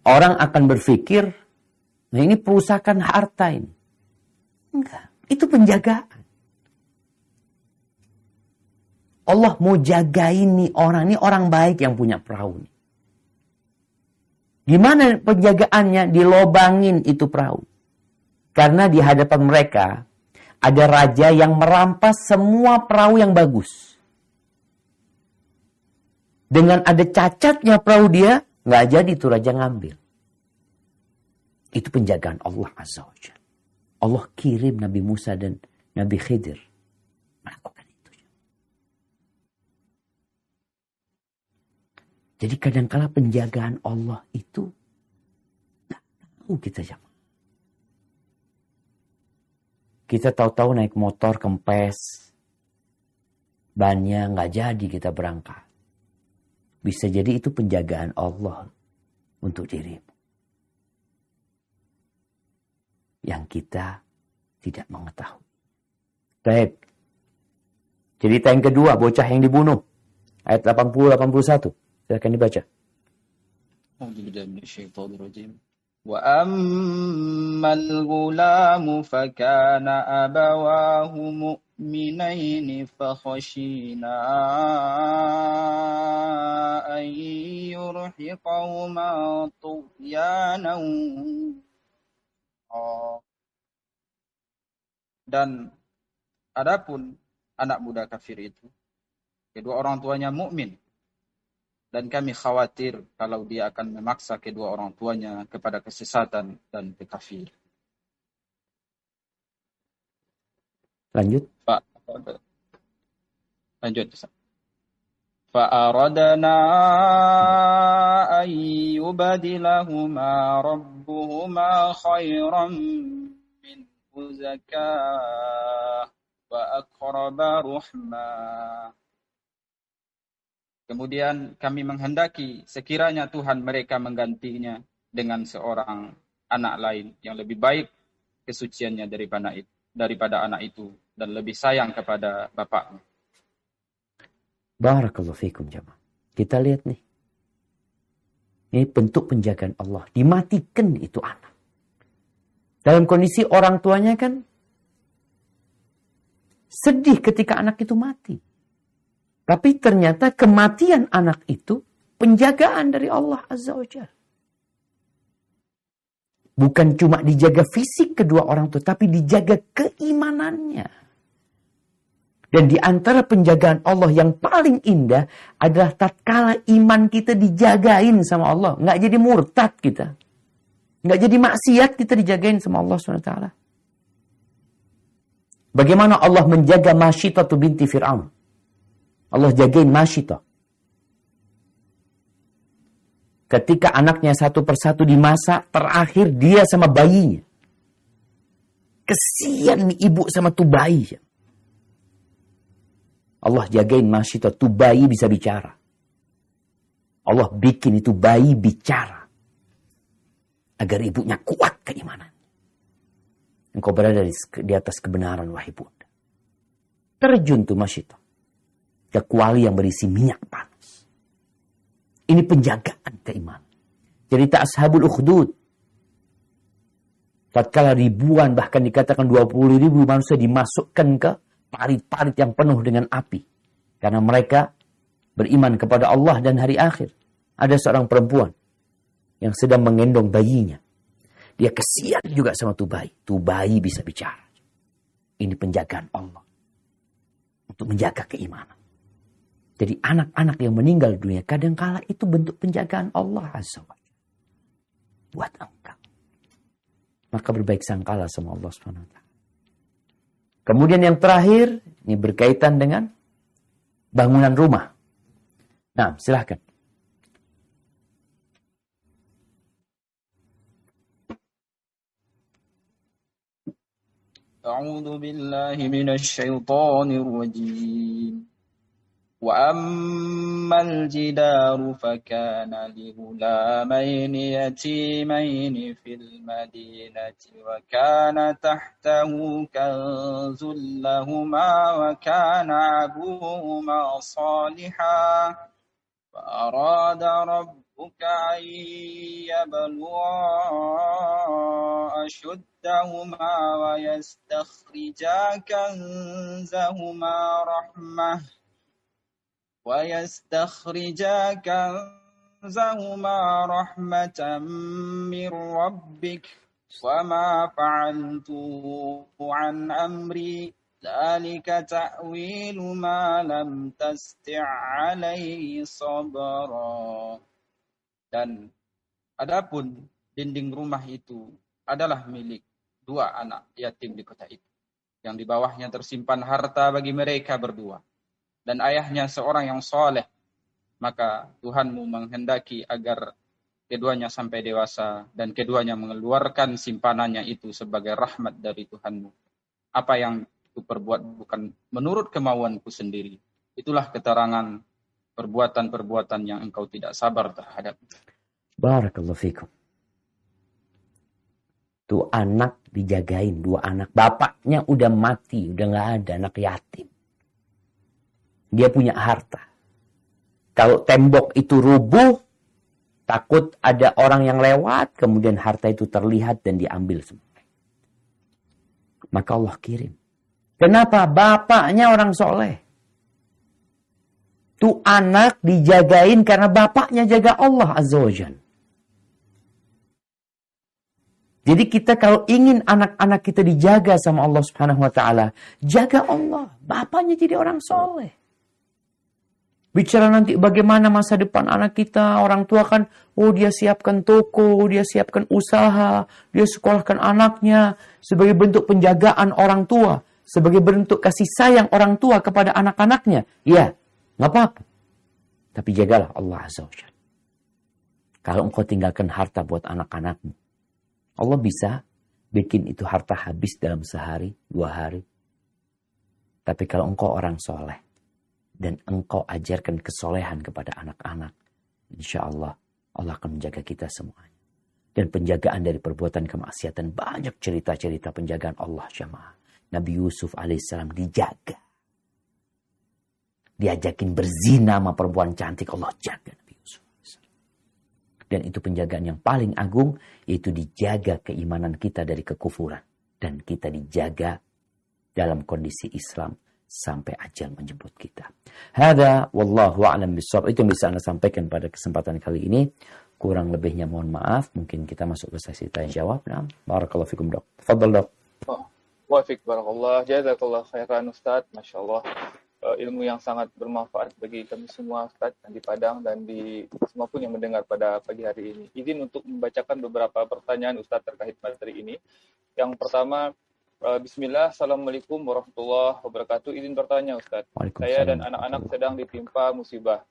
Orang akan berpikir, nah ini perusakan harta ini. Enggak, itu penjagaan. Allah mau jagain nih orang. Ini orang baik yang punya perahu. Gimana penjagaannya? Dilobangin itu perahu. Karena di hadapan mereka ada raja yang merampas semua perahu yang bagus. Dengan ada cacatnya perahu dia, nggak jadi tuh raja ngambil. Itu penjagaan Allah Azza wa Jalla. Allah kirim Nabi Musa dan Nabi Khidir melakukan itu. Jadi kadangkala penjagaan Allah itu tak tahu kita jamaah. Kita tahu-tahu naik motor kempes, bannya nggak jadi kita berangkat. Bisa jadi itu penjagaan Allah untuk dirimu. yang kita tidak mengetahui. Baik. Cerita yang kedua, bocah yang dibunuh. Ayat 80-81. Silakan dibaca. Wa ammal ghulamu fakana abawahu mu'minaini fakhashina an yurhiqahuma tughyanan. Dan adapun anak budak kafir itu, kedua orang tuanya mukmin, dan kami khawatir kalau dia akan memaksa kedua orang tuanya kepada kesesatan dan kekafiran. Lanjut. Lanjut. Fa'aradna ayyubadilahuma rabbuhuma khairan minhu zakah wa aqraba ruhmah. Kemudian kami menghendaki sekiranya Tuhan mereka menggantinya dengan seorang anak lain yang lebih baik kesuciannya daripada anak itu dan lebih sayang kepada bapaknya. Barakallahu fikum jamaah. Kita lihat nih. Ini bentuk penjagaan Allah. Dimatikan itu anak. Dalam kondisi orang tuanya kan sedih ketika anak itu mati. Tapi ternyata kematian anak itu penjagaan dari Allah Azza wa Jalla. Bukan cuma dijaga fisik kedua orang tua, tapi dijaga keimanannya. Dan di antara penjagaan Allah yang paling indah adalah tatkala iman kita dijagain sama Allah. Nggak jadi murtad kita. Nggak jadi maksiat kita dijagain sama Allah SWT. Bagaimana Allah menjaga Masyitah binti Fir'aun. Allah jagain Masyitah. Ketika anaknya satu persatu dimasak, terakhir dia sama bayinya. Kesian nih ibu sama tuh bayi. Allah jagain Masyitah, tuh bayi bisa bicara. Allah bikin itu bayi bicara. Agar ibunya kuat keimanan. Engkau berada di atas kebenaran, wahai bunda. Terjun tuh Masyitah ke kuali yang berisi minyak panas. Ini penjagaan keimanan. Cerita Ashabul Ukhdud. Tatkala ribuan, bahkan dikatakan 20.000 manusia dimasukkan ke parit-parit yang penuh dengan api. Karena mereka beriman kepada Allah dan hari akhir. Ada seorang perempuan yang sedang menggendong bayinya. Dia kesian juga sama tuh bayi. Tuh bayi bisa bicara. Ini penjagaan Allah. Untuk menjaga keimanan. Jadi anak-anak yang meninggal dunia kadangkala itu bentuk penjagaan Allah Azza wa Jalla buat engkau. Maka berbaik sangkalah sama Allah Subhanahu wa taala. Kemudian yang terakhir, ini berkaitan dengan bangunan rumah. Nah, silahkan. A'udzu billahi minasy syaithanir rajim. وأما الجدار فكان لغلامين يتيمين في المدينة وكان تحته كنز لهما وكان أبوهما صالحا فأراد ربك أن يبلغا أشدهما ويستخرجا كنزهما رحمة من ربك وما فعلته عن أمري ذلك تأويل ما لم تستع عليه صبرا. Dan adapun dinding rumah itu adalah milik dua anak yatim di kota itu, yang di bawahnya tersimpan harta bagi mereka berdua. Dan ayahnya seorang yang soleh, maka Tuhanmu menghendaki agar keduanya sampai dewasa dan keduanya mengeluarkan simpanannya itu sebagai rahmat dari Tuhanmu. Apa yang ku perbuat bukan menurut kemauanku sendiri. Itulah keterangan perbuatan-perbuatan yang engkau tidak sabar terhadap. Barakallahu fikum. Tuh anak dijagain, 2 anak. Bapaknya udah mati, udah gak ada, anak yatim. Dia punya harta. Kalau tembok itu rubuh, takut ada orang yang lewat, kemudian harta itu terlihat dan diambil semua. Maka Allah kirim. Kenapa? Bapaknya orang soleh. Tuh anak dijagain karena bapaknya jaga Allah Azza wa Jalla. Jadi kita kalau ingin anak-anak kita dijaga sama Allah Subhanahu wa taala, jaga Allah. Bapaknya jadi orang soleh. Bicara nanti bagaimana masa depan anak kita, orang tua kan, dia siapkan toko, dia siapkan usaha, dia sekolahkan anaknya sebagai bentuk penjagaan orang tua, sebagai bentuk kasih sayang orang tua kepada anak-anaknya. Ya, nggak apa-apa. Tapi jagalah Allah Azza wa Jalla. Kalau engkau tinggalkan harta buat anak-anakmu, Allah bisa bikin itu harta habis dalam sehari, 2 hari. Tapi kalau engkau orang soleh, dan engkau ajarkan kesolehan kepada anak-anak, insya Allah, Allah akan menjaga kita semuanya. Dan penjagaan dari perbuatan kemaksiatan, banyak cerita-cerita penjagaan Allah jamaah. Nabi Yusuf alaihissalam dijaga. Diajakin berzina sama perempuan cantik, Allah jaga Nabi Yusuf. Dan itu penjagaan yang paling agung, yaitu dijaga keimanan kita dari kekufuran. Dan kita dijaga dalam kondisi Islam sampai ajal menjemput kita. Hada wallahu a'lam bishawab. Itu yang bisa Anda sampaikan pada kesempatan kali ini. Kurang lebihnya mohon maaf. Mungkin kita masuk ke sesi tanya jawab. Nah, barakallahu fikum dok. Tafadhal dok. Wa fik barakallah. Jazakallah khairan Ustaz. Masya Allah. Ilmu yang sangat bermanfaat bagi kami semua Ustaz yang di Padang dan di semua pun yang mendengar pada pagi hari ini. Izin untuk membacakan beberapa pertanyaan Ustaz terkait materi ini. Yang pertama, Bismillah, Assalamualaikum warahmatullahi wabarakatuh. Izin bertanya Ustaz. Saya dan anak-anak sedang ditimpa musibah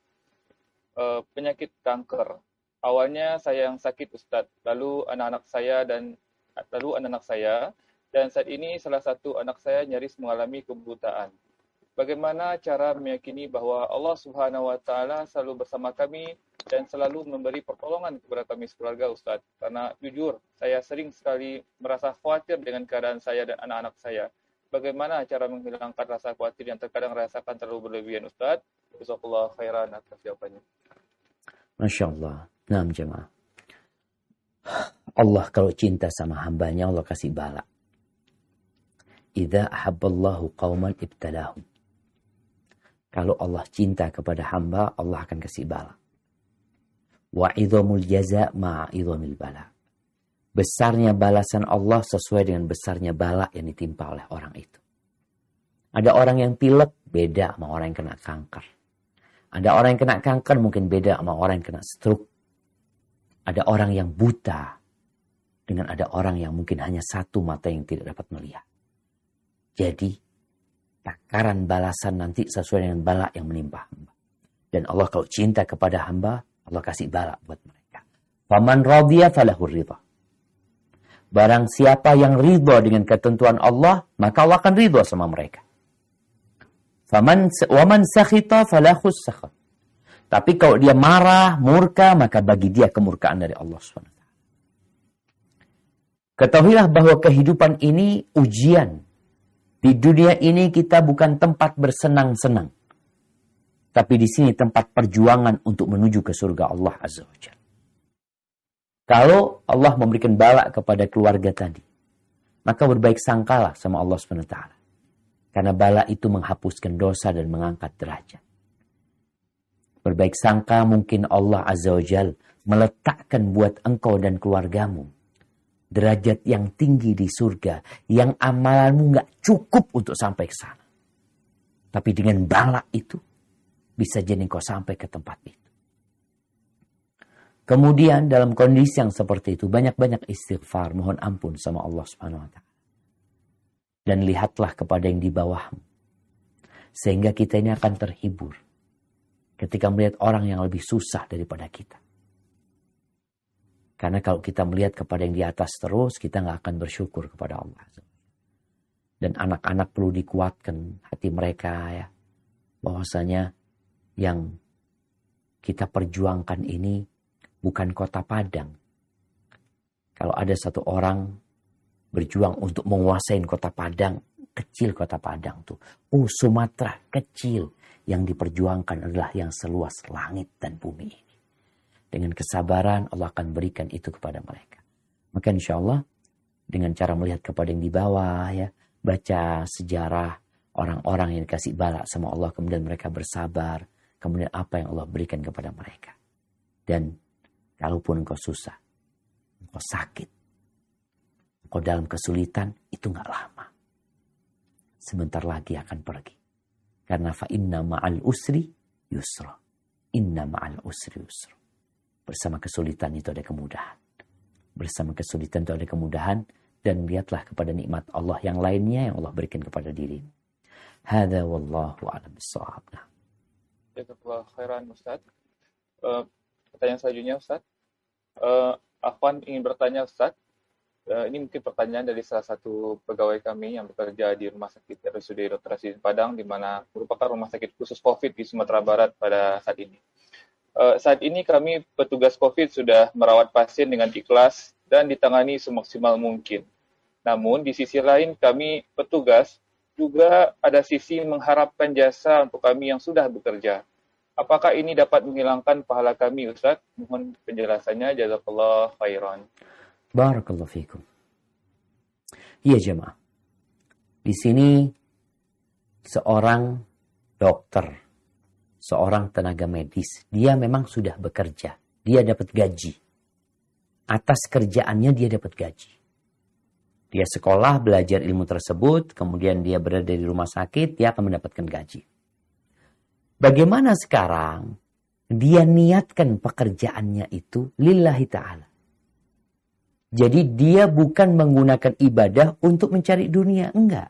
penyakit kanker. Awalnya saya yang sakit Ustaz, lalu anak-anak saya dan saat ini salah satu anak saya nyaris mengalami kebutaan. Bagaimana cara meyakini bahwa Allah Subhanahu wa taala selalu bersama kami dan selalu memberi pertolongan kepada kami sekeluarga Ustaz? Karena jujur, saya sering sekali merasa khawatir dengan keadaan saya dan anak-anak saya. Bagaimana cara menghilangkan rasa khawatir yang terkadang rasakan terlalu berlebihan Ustaz? Jazakallahu khairan atas jawabannya. Masya Allah. Nah, jemaah. Allah kalau cinta sama hambanya, Allah kasih bala. Idza ahabballahu qauman ibtalahum. Kalau Allah cinta kepada hamba, Allah akan kasih bala. Wa idhamul jaza ma'a idhamil bala. Besarnya balasan Allah sesuai dengan besarnya bala yang ditimpa oleh orang itu. Ada orang yang pilek, beda sama orang yang kena kanker. Ada orang yang kena kanker mungkin beda sama orang yang kena stroke. Ada orang yang buta dengan ada orang yang mungkin hanya satu mata yang tidak dapat melihat. Jadi, takaran balasan nanti sesuai dengan bala yang menimpa hamba. Dan Allah kalau cinta kepada hamba, Allah kasih bala buat mereka. Faman radhiya falahur ridha. Barang siapa yang ridha dengan ketentuan Allah, maka Allah akan ridha sama mereka. Waman sakhita falahus sakhat. Tapi kalau dia marah, murka, maka bagi dia kemurkaan dari Allah SWT. Ketahuilah bahwa kehidupan ini ujian. Di dunia ini kita bukan tempat bersenang-senang. Tapi di sini tempat perjuangan untuk menuju ke surga Allah Azza wa Jalla. Kalau Allah memberikan bala kepada keluarga tadi, maka berbaik sangkalah sama Allah SWT. Karena bala itu menghapuskan dosa dan mengangkat derajat. Berbaik sangka mungkin Allah Azza wa Jalla meletakkan buat engkau dan keluargamu derajat yang tinggi di surga, yang amalanmu nggak cukup untuk sampai ke sana. Tapi dengan bala itu, bisa jadi engkau sampai ke tempat itu. Kemudian dalam kondisi yang seperti itu, banyak-banyak istighfar, mohon ampun sama Allah Subhanahu wa Ta'ala. Dan lihatlah kepada yang di bawahmu. Sehingga kita ini akan terhibur ketika melihat orang yang lebih susah daripada kita. Karena kalau kita melihat kepada yang di atas terus, kita nggak akan bersyukur kepada Allah. Dan anak-anak perlu dikuatkan hati mereka ya. Bahwasanya yang kita perjuangkan ini bukan kota Padang. Kalau ada satu orang berjuang untuk menguasai kota Padang. Kecil kota Padang tuh. Sumatera kecil. Yang diperjuangkan adalah yang seluas langit dan bumi ini. Dengan kesabaran Allah akan berikan itu kepada mereka. Maka insya Allah dengan cara melihat kepada yang di bawah ya. Baca sejarah orang-orang yang dikasih bala sama Allah. Kemudian mereka bersabar. Kemudian apa yang Allah berikan kepada mereka. Dan kalaupun engkau susah. Engkau sakit. Engkau dalam kesulitan. Itu gak lama. Sebentar lagi akan pergi. Karena fa inna ma'al usri yusra. Inna ma'al usri yusra. Bersama kesulitan itu ada kemudahan. Bersama kesulitan itu ada kemudahan. Dan lihatlah kepada nikmat Allah yang lainnya yang Allah berikan kepada dirimu. Hadza wallahu a'lam bissawab. Jazakallah khairan Ustaz. Pertanyaan selanjutnya Ustaz. Afwan ingin bertanya Ustaz. Ini mungkin pertanyaan dari salah satu pegawai kami yang bekerja di Rumah Sakit RSUD Dr. Rasidin Padang, di mana merupakan rumah sakit khusus COVID di Sumatera Barat pada saat ini. Saat ini kami petugas COVID sudah merawat pasien dengan ikhlas dan ditangani semaksimal mungkin. Namun di sisi lain kami petugas juga ada sisi mengharapkan jasa untuk kami yang sudah bekerja. Apakah ini dapat menghilangkan pahala kami Ustaz? Mohon penjelasannya. Jazakallah khairan. Barakallahu fikum. Iya jemaah. Di sini seorang dokter, seorang tenaga medis, dia memang sudah bekerja. Dia dapat gaji. Atas kerjaannya dia dapat gaji. Dia sekolah, belajar ilmu tersebut, kemudian dia berada di rumah sakit, dia akan mendapatkan gaji. Bagaimana sekarang dia niatkan pekerjaannya itu lillahi ta'ala. Jadi dia bukan menggunakan ibadah untuk mencari dunia. Enggak.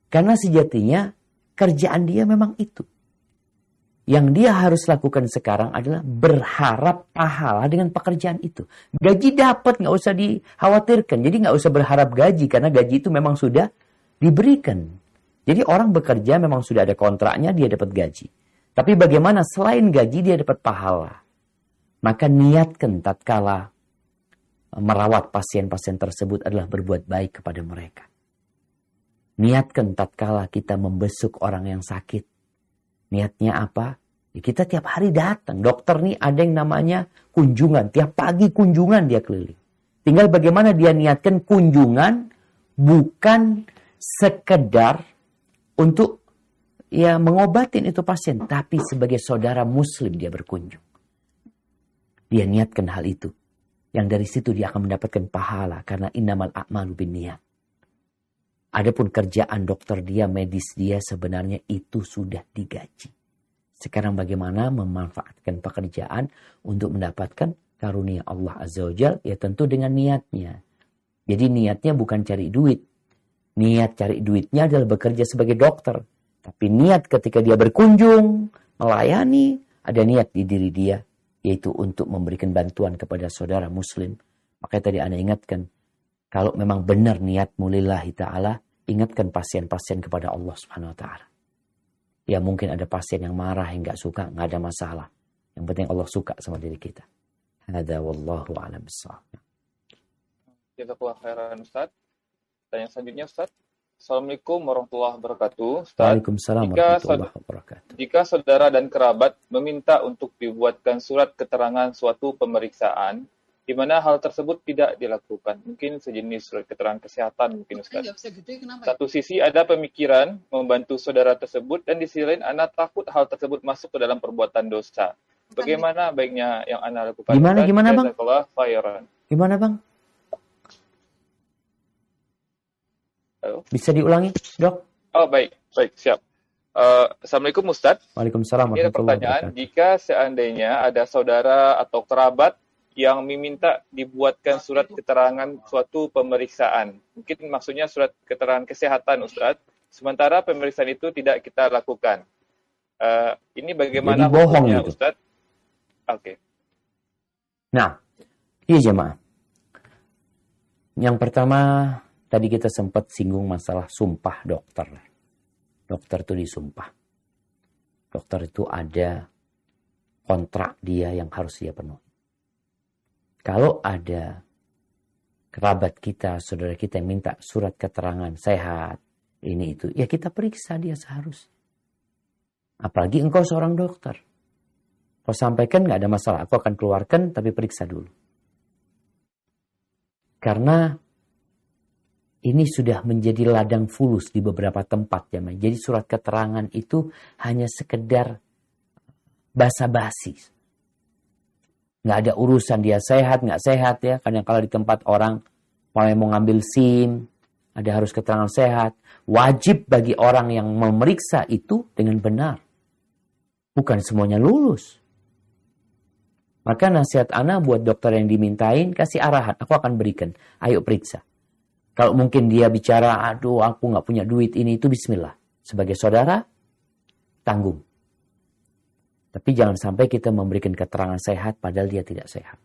Karena sejatinya kerjaan dia memang itu. Yang dia harus lakukan sekarang adalah berharap pahala dengan pekerjaan itu. Gaji dapat, nggak usah dikhawatirkan. Jadi nggak usah berharap gaji, karena gaji itu memang sudah diberikan. Jadi orang bekerja memang sudah ada kontraknya, dia dapat gaji. Tapi bagaimana selain gaji dia dapat pahala? Maka niatkan tatkala merawat pasien-pasien tersebut adalah berbuat baik kepada mereka. Niatkan tatkala kita membesuk orang yang sakit. Niatnya apa? Ya kita tiap hari datang. Dokter nih ada yang namanya kunjungan. Tiap pagi kunjungan dia keliling. Tinggal bagaimana dia niatkan kunjungan bukan sekedar untuk ya mengobatin itu pasien. Tapi sebagai saudara muslim dia berkunjung. Dia niatkan hal itu. Yang dari situ dia akan mendapatkan pahala. Karena innamal a'malu binniyat. Adapun kerjaan dokter dia, medis dia sebenarnya itu sudah digaji. Sekarang bagaimana memanfaatkan pekerjaan untuk mendapatkan karunia Allah Azza wa Jalla? Ya tentu dengan niatnya. Jadi niatnya bukan cari duit. Niat cari duitnya adalah bekerja sebagai dokter. Tapi niat ketika dia berkunjung, melayani, ada niat di diri dia. Yaitu untuk memberikan bantuan kepada saudara muslim. Makanya tadi Anda ingatkan. Kalau memang benar niatmu lillahi ta'ala, ingatkan pasien-pasien kepada Allah subhanahu wa ta'ala. Ya mungkin ada pasien yang marah, yang gak suka, gak ada masalah. Yang penting Allah suka sama diri kita. Hadza wallahu a'lam bissawab. Jazakallah khairan Ustaz. Tanya selanjutnya Ustaz. Assalamualaikum warahmatullahi wabarakatuh. Ustaz, Waalaikumsalam warahmatullahi wabarakatuh. Jika saudara dan kerabat meminta untuk dibuatkan surat keterangan suatu pemeriksaan, di mana hal tersebut tidak dilakukan. Mungkin sejenis surat keterangan kesehatan mungkin Ustaz. Satu sisi ada pemikiran membantu saudara tersebut dan di sisi lain Anda takut hal tersebut masuk ke dalam perbuatan dosa. Bagaimana baiknya yang Anda lakukan? Gimana Bang? Khairan. Gimana Bang? Halo? Bisa diulangi, Dok? Oh, baik, siap. Assalamualaikum Ustaz. Waalaikumsalam Ini ada pertanyaan, jika seandainya ada saudara atau kerabat yang meminta dibuatkan surat keterangan suatu pemeriksaan. Mungkin maksudnya surat keterangan kesehatan Ustaz. Sementara pemeriksaan itu tidak kita lakukan. Ini bagaimana hukumnya gitu, Ustaz? Oke. Nah, iya jemaah. Yang pertama, tadi kita sempat singgung masalah sumpah dokter. Dokter itu disumpah. Dokter itu ada kontrak dia yang harus dia penuhi. Kalau ada kerabat kita, saudara kita yang minta surat keterangan sehat, ini itu, ya kita periksa dia seharusnya. Apalagi engkau seorang dokter. Kau sampaikan nggak ada masalah, aku akan keluarkan, tapi periksa dulu. Karena ini sudah menjadi ladang fulus di beberapa tempat ya. Jadi surat keterangan itu hanya sekedar basa-basi. Nggak ada urusan dia sehat, nggak sehat ya. Kadang kala di tempat orang mulai mau ngambil SIM, ada harus keterangan sehat. Wajib bagi orang yang memeriksa itu dengan benar. Bukan semuanya lulus. Maka nasihat ana buat dokter yang dimintain, kasih arahan. Aku akan berikan. Ayo periksa. Kalau mungkin dia bicara, aduh aku nggak punya duit ini itu, bismillah. Sebagai saudara, tanggung. Tapi jangan sampai kita memberikan keterangan sehat padahal dia tidak sehat.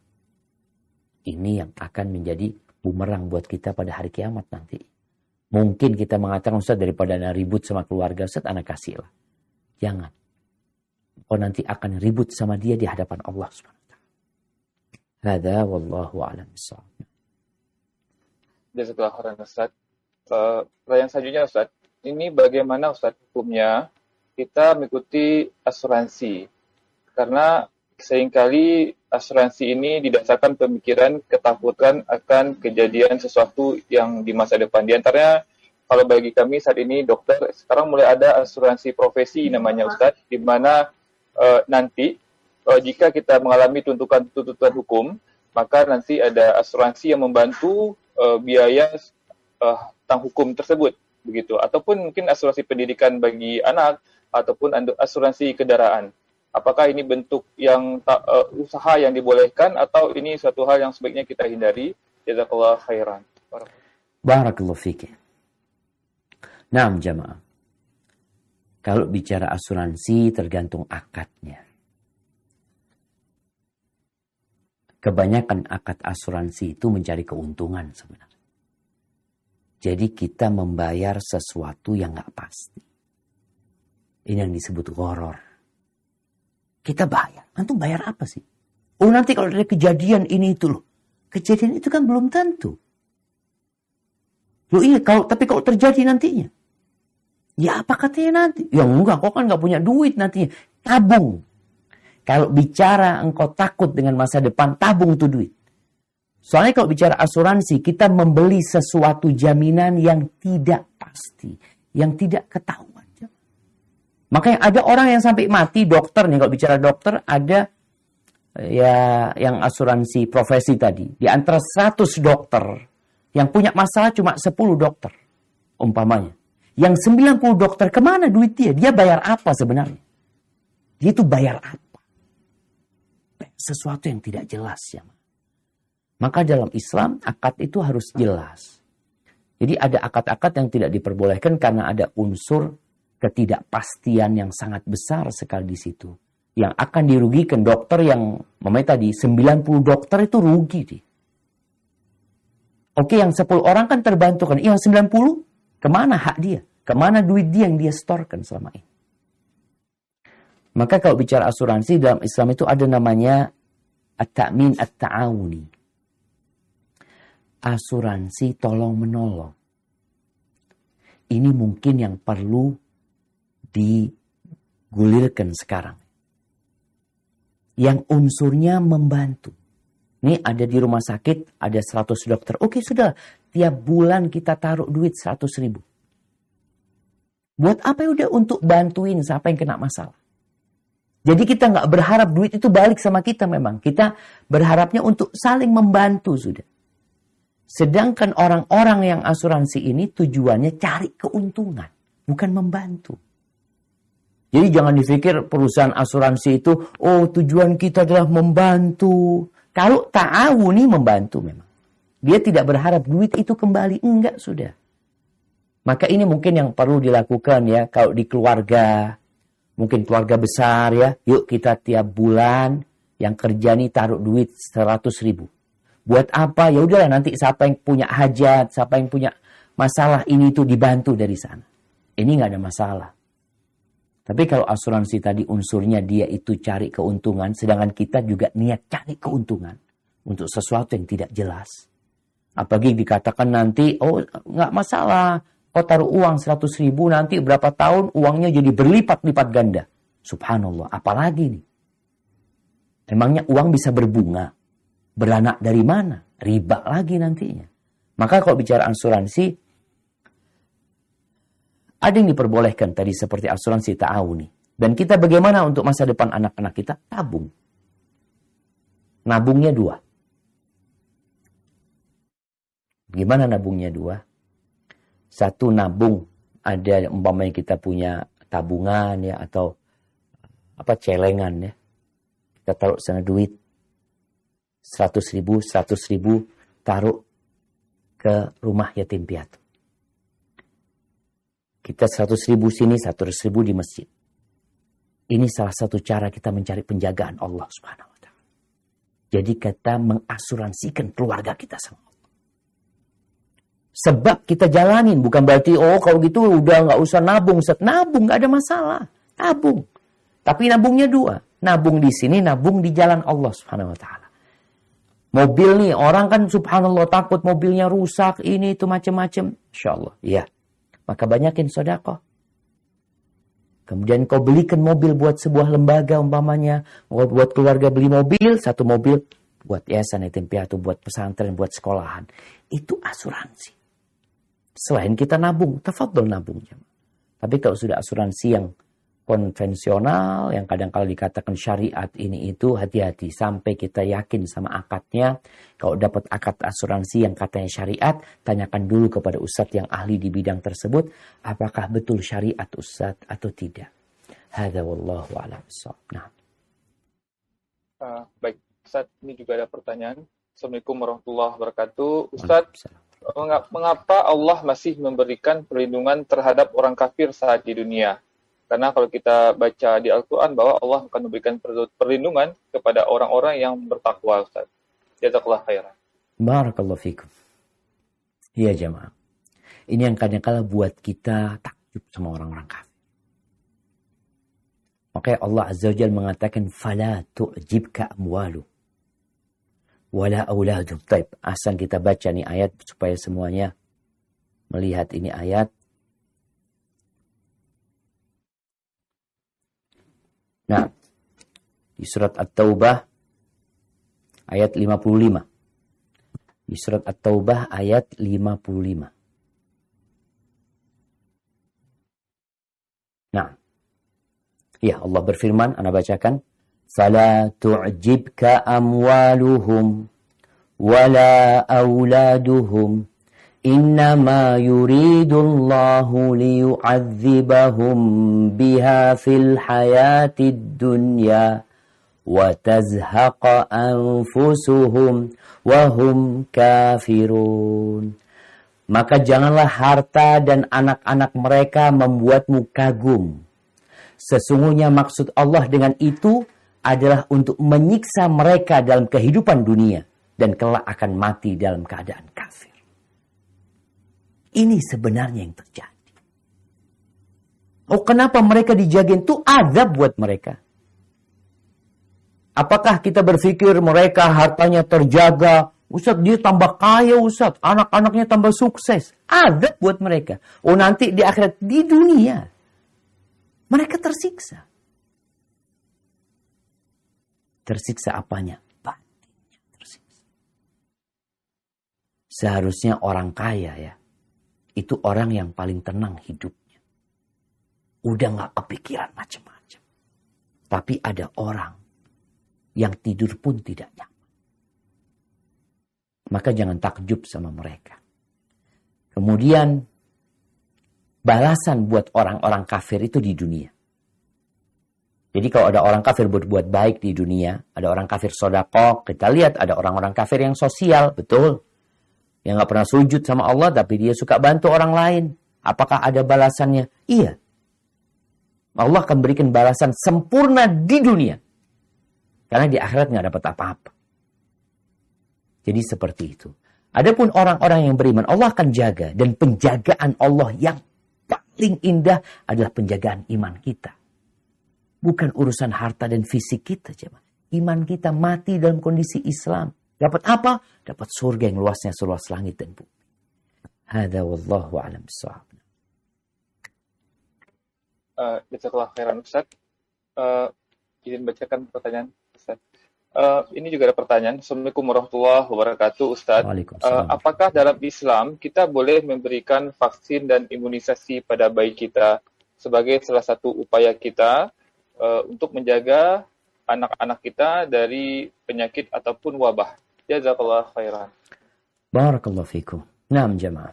Ini yang akan menjadi bumerang buat kita pada hari kiamat nanti. Mungkin kita mengatakan, Ustaz, daripada ana ribut sama keluarga, Ustaz, ana kasih lah. Jangan. Kau nanti akan ribut sama dia di hadapan Allah SWT. Hada wallahu a'lam bishawab. Jazakallahu khairan Ustaz. Pertanyaan selanjutnya Ustaz, ini bagaimana Ustaz hukumnya kita mengikuti asuransi? Karena seringkali asuransi ini didasarkan pemikiran ketakutan akan kejadian sesuatu yang di masa depan. Di antaranya kalau bagi kami saat ini dokter, sekarang mulai ada asuransi profesi namanya Ustaz, di mana nanti jika kita mengalami tuntutan hukum, maka nanti ada asuransi yang membantu biaya tentang hukum tersebut, begitu. Ataupun mungkin asuransi pendidikan bagi anak, ataupun asuransi kendaraan. Apakah ini bentuk yang usaha yang dibolehkan, atau ini suatu hal yang sebaiknya kita hindari? Jazakallahu khairan. Barakallahu fiik. Naam jamaah. Kalau bicara asuransi tergantung akadnya. Kebanyakan akad asuransi itu mencari keuntungan sebenarnya. Jadi kita membayar sesuatu yang nggak pasti. Ini yang disebut gharar. Kita bayar. Antum bayar apa sih? Oh nanti kalau ada kejadian ini itu loh. Kejadian itu kan belum tentu. Loh iya, tapi kalau terjadi nantinya. Ya apa katanya nanti? Ya enggak, kau kan nggak punya duit nantinya. Tabung. Kalau bicara engkau takut dengan masa depan, tabung tuh duit. Soalnya kalau bicara asuransi, kita membeli sesuatu jaminan yang tidak pasti. Yang tidak ketahuan. Makanya ada orang yang sampai mati, dokter nih, kalau bicara dokter, ada ya yang asuransi profesi tadi. Di antara 100 dokter, yang punya masalah cuma 10 dokter, umpamanya. Yang 90 dokter, kemana duit dia? Dia bayar apa sebenarnya? Dia itu bayar apa? Sesuatu yang tidak jelas ya. Maka dalam Islam akad itu harus jelas. Jadi ada akad-akad yang tidak diperbolehkan karena ada unsur ketidakpastian yang sangat besar sekali di situ. Yang akan dirugikan dokter yang tadi 90 dokter itu rugi dia. Oke, yang 10 orang kan terbantu kan. Yang 90 kemana hak dia? Kemana duit dia yang dia setorkan selama ini? Maka kalau bicara asuransi dalam Islam itu ada namanya at-ta'min at-ta'awuni. Asuransi tolong-menolong. Ini mungkin yang perlu digulirkan sekarang. Yang unsurnya membantu. Ini ada di rumah sakit, ada 100 dokter. Oke sudah, tiap bulan kita taruh duit 100.000. Buat apa ya? Udah untuk bantuin siapa yang kena masalah. Jadi kita nggak berharap duit itu balik sama kita memang. Kita berharapnya untuk saling membantu sudah. Sedangkan orang-orang yang asuransi ini tujuannya cari keuntungan. Bukan membantu. Jadi jangan dipikir perusahaan asuransi itu, oh tujuan kita adalah membantu. Kalau ta'awuni membantu memang. Dia tidak berharap duit itu kembali. Enggak sudah. Maka ini mungkin yang perlu dilakukan ya. Kalau di keluarga, mungkin keluarga besar ya. Yuk kita tiap bulan yang kerja nih taruh duit 100.000. Buat apa? Ya udahlah nanti siapa yang punya hajat, siapa yang punya masalah ini tuh dibantu dari sana. Ini nggak ada masalah. Tapi kalau asuransi tadi unsurnya dia itu cari keuntungan, sedangkan kita juga niat cari keuntungan untuk sesuatu yang tidak jelas. Apalagi dikatakan nanti, oh nggak masalah, kau taruh uang 100.000, nanti berapa tahun uangnya jadi berlipat-lipat ganda. Subhanallah, apalagi nih? Emangnya uang bisa berbunga? Beranak dari mana? Riba lagi nantinya. Maka kalau bicara asuransi, ada yang diperbolehkan tadi seperti asuransi ta'awuni. Dan kita bagaimana untuk masa depan anak-anak kita? Tabung. Nabungnya 2. Gimana nabungnya 2? Satu, nabung. Ada umpamanya kita punya tabungan ya, atau celengan ya. Kita taruh sana duit 100.000 taruh ke rumah yatim piatu. Kita 100.000 sini, 100.000 di masjid. Ini salah satu cara kita mencari penjagaan Allah Subhanahu wa Ta'ala. Jadi kita mengasuransikan keluarga kita sama Allah. Sebab kita jalanin, bukan berarti kalau gitu udah nggak usah nabung. Nabung nggak ada masalah, tabung. Tapi nabungnya 2. Nabung di sini, nabung di jalan Allah Subhanahu wa Ta'ala. Mobil nih, orang kan subhanallah takut mobilnya rusak, ini itu macam-macam. Insyaallah, iya. Maka banyakin sedekah. Kemudian kau belikan mobil buat sebuah lembaga umpamanya, buat keluarga beli mobil, 1 mobil buat yayasan yatim piatu, buat pesantren, buat sekolahan. Itu asuransi. Selain kita nabung, tafadhol nabungnya. Tapi kalau sudah asuransi yang konvensional, yang kadang-kala dikatakan syariat ini itu, hati-hati sampai kita yakin sama akadnya. Kalau dapat akad asuransi yang katanya syariat, tanyakan dulu kepada ustadz yang ahli di bidang tersebut, apakah betul syariat ustadz atau tidak. Hadza wallahu a'lam bissawab. Nah. Baik, Ustadz, ini juga ada pertanyaan. Assalamualaikum warahmatullahi wabarakatuh. Ustadz, mengapa Allah masih memberikan perlindungan terhadap orang kafir saat di dunia? Karena kalau kita baca di Al-Quran bahwa Allah akan memberikan perlindungan kepada orang-orang yang bertakwa, Ustaz. Jazakallah khairan. Barakallahu fikum. Iya jemaah. Ini yang kadang-kala buat kita takjub sama orang-orang kafir. Makanya Allah Azza wa Jalla mengatakan, فَلَا تُعْجِبْكَ أَمْوَالُ وَلَا أَوْلَادُ. Taib, asal kita baca nih ayat supaya semuanya melihat ini ayat. Nah, di surat At-Taubah ayat 55. Di surat At-Taubah ayat 55. Nah, ya Allah berfirman, ana bacakan, "Fala tu'jibka amwaluhum wala auladuhum. Innama yuridullahu liyu'adzibahum biha fil hayatid dunya wa tazhaqa anfusuhum wa hum kafirun." Maka janganlah harta dan anak-anak mereka membuatmu kagum. Sesungguhnya maksud Allah dengan itu adalah untuk menyiksa mereka dalam kehidupan dunia dan kelak akan mati dalam keadaan kafir. Ini sebenarnya yang terjadi. Oh, kenapa mereka dijagain? Itu azab buat mereka. Apakah kita berpikir mereka hartanya terjaga? Ustaz, dia tambah kaya, Ustaz. Anak-anaknya tambah sukses. Azab buat mereka. Oh, nanti di akhirat, di dunia, mereka tersiksa. Tersiksa apanya? Batinnya tersiksa. Seharusnya orang kaya ya, itu orang yang paling tenang hidupnya. Udah gak kepikiran macam-macam. Tapi ada orang yang tidur pun tidak nyaman. Maka jangan takjub sama mereka. Kemudian balasan buat orang-orang kafir itu di dunia. Jadi kalau ada orang kafir berbuat baik di dunia, ada orang kafir sedekah, kita lihat ada orang-orang kafir yang sosial, betul. Yang gak pernah sujud sama Allah, tapi dia suka bantu orang lain. Apakah ada balasannya? Iya. Allah akan berikan balasan sempurna di dunia. Karena di akhirat gak dapat apa-apa. Jadi seperti itu. Adapun orang-orang yang beriman, Allah akan jaga. Dan penjagaan Allah yang paling indah adalah penjagaan iman kita. Bukan urusan harta dan fisik kita. Iman kita mati dalam kondisi Islam. Dapat apa? Dapat surga yang luasnya seluas langit dan bumi. Hadza wallahu a'lam bishawab. Jazakallah khairan Ustaz. Izin bacakan pertanyaan Ustaz. Ini juga ada pertanyaan. Assalamualaikum warahmatullahi wabarakatuh Ustaz. Waalaikumsalam. Apakah dalam Islam kita boleh memberikan vaksin dan imunisasi pada bayi kita sebagai salah satu upaya kita untuk menjaga anak-anak kita dari penyakit ataupun wabah? Jazakallah khairan. Barakallahu fikum. Naam jamaah.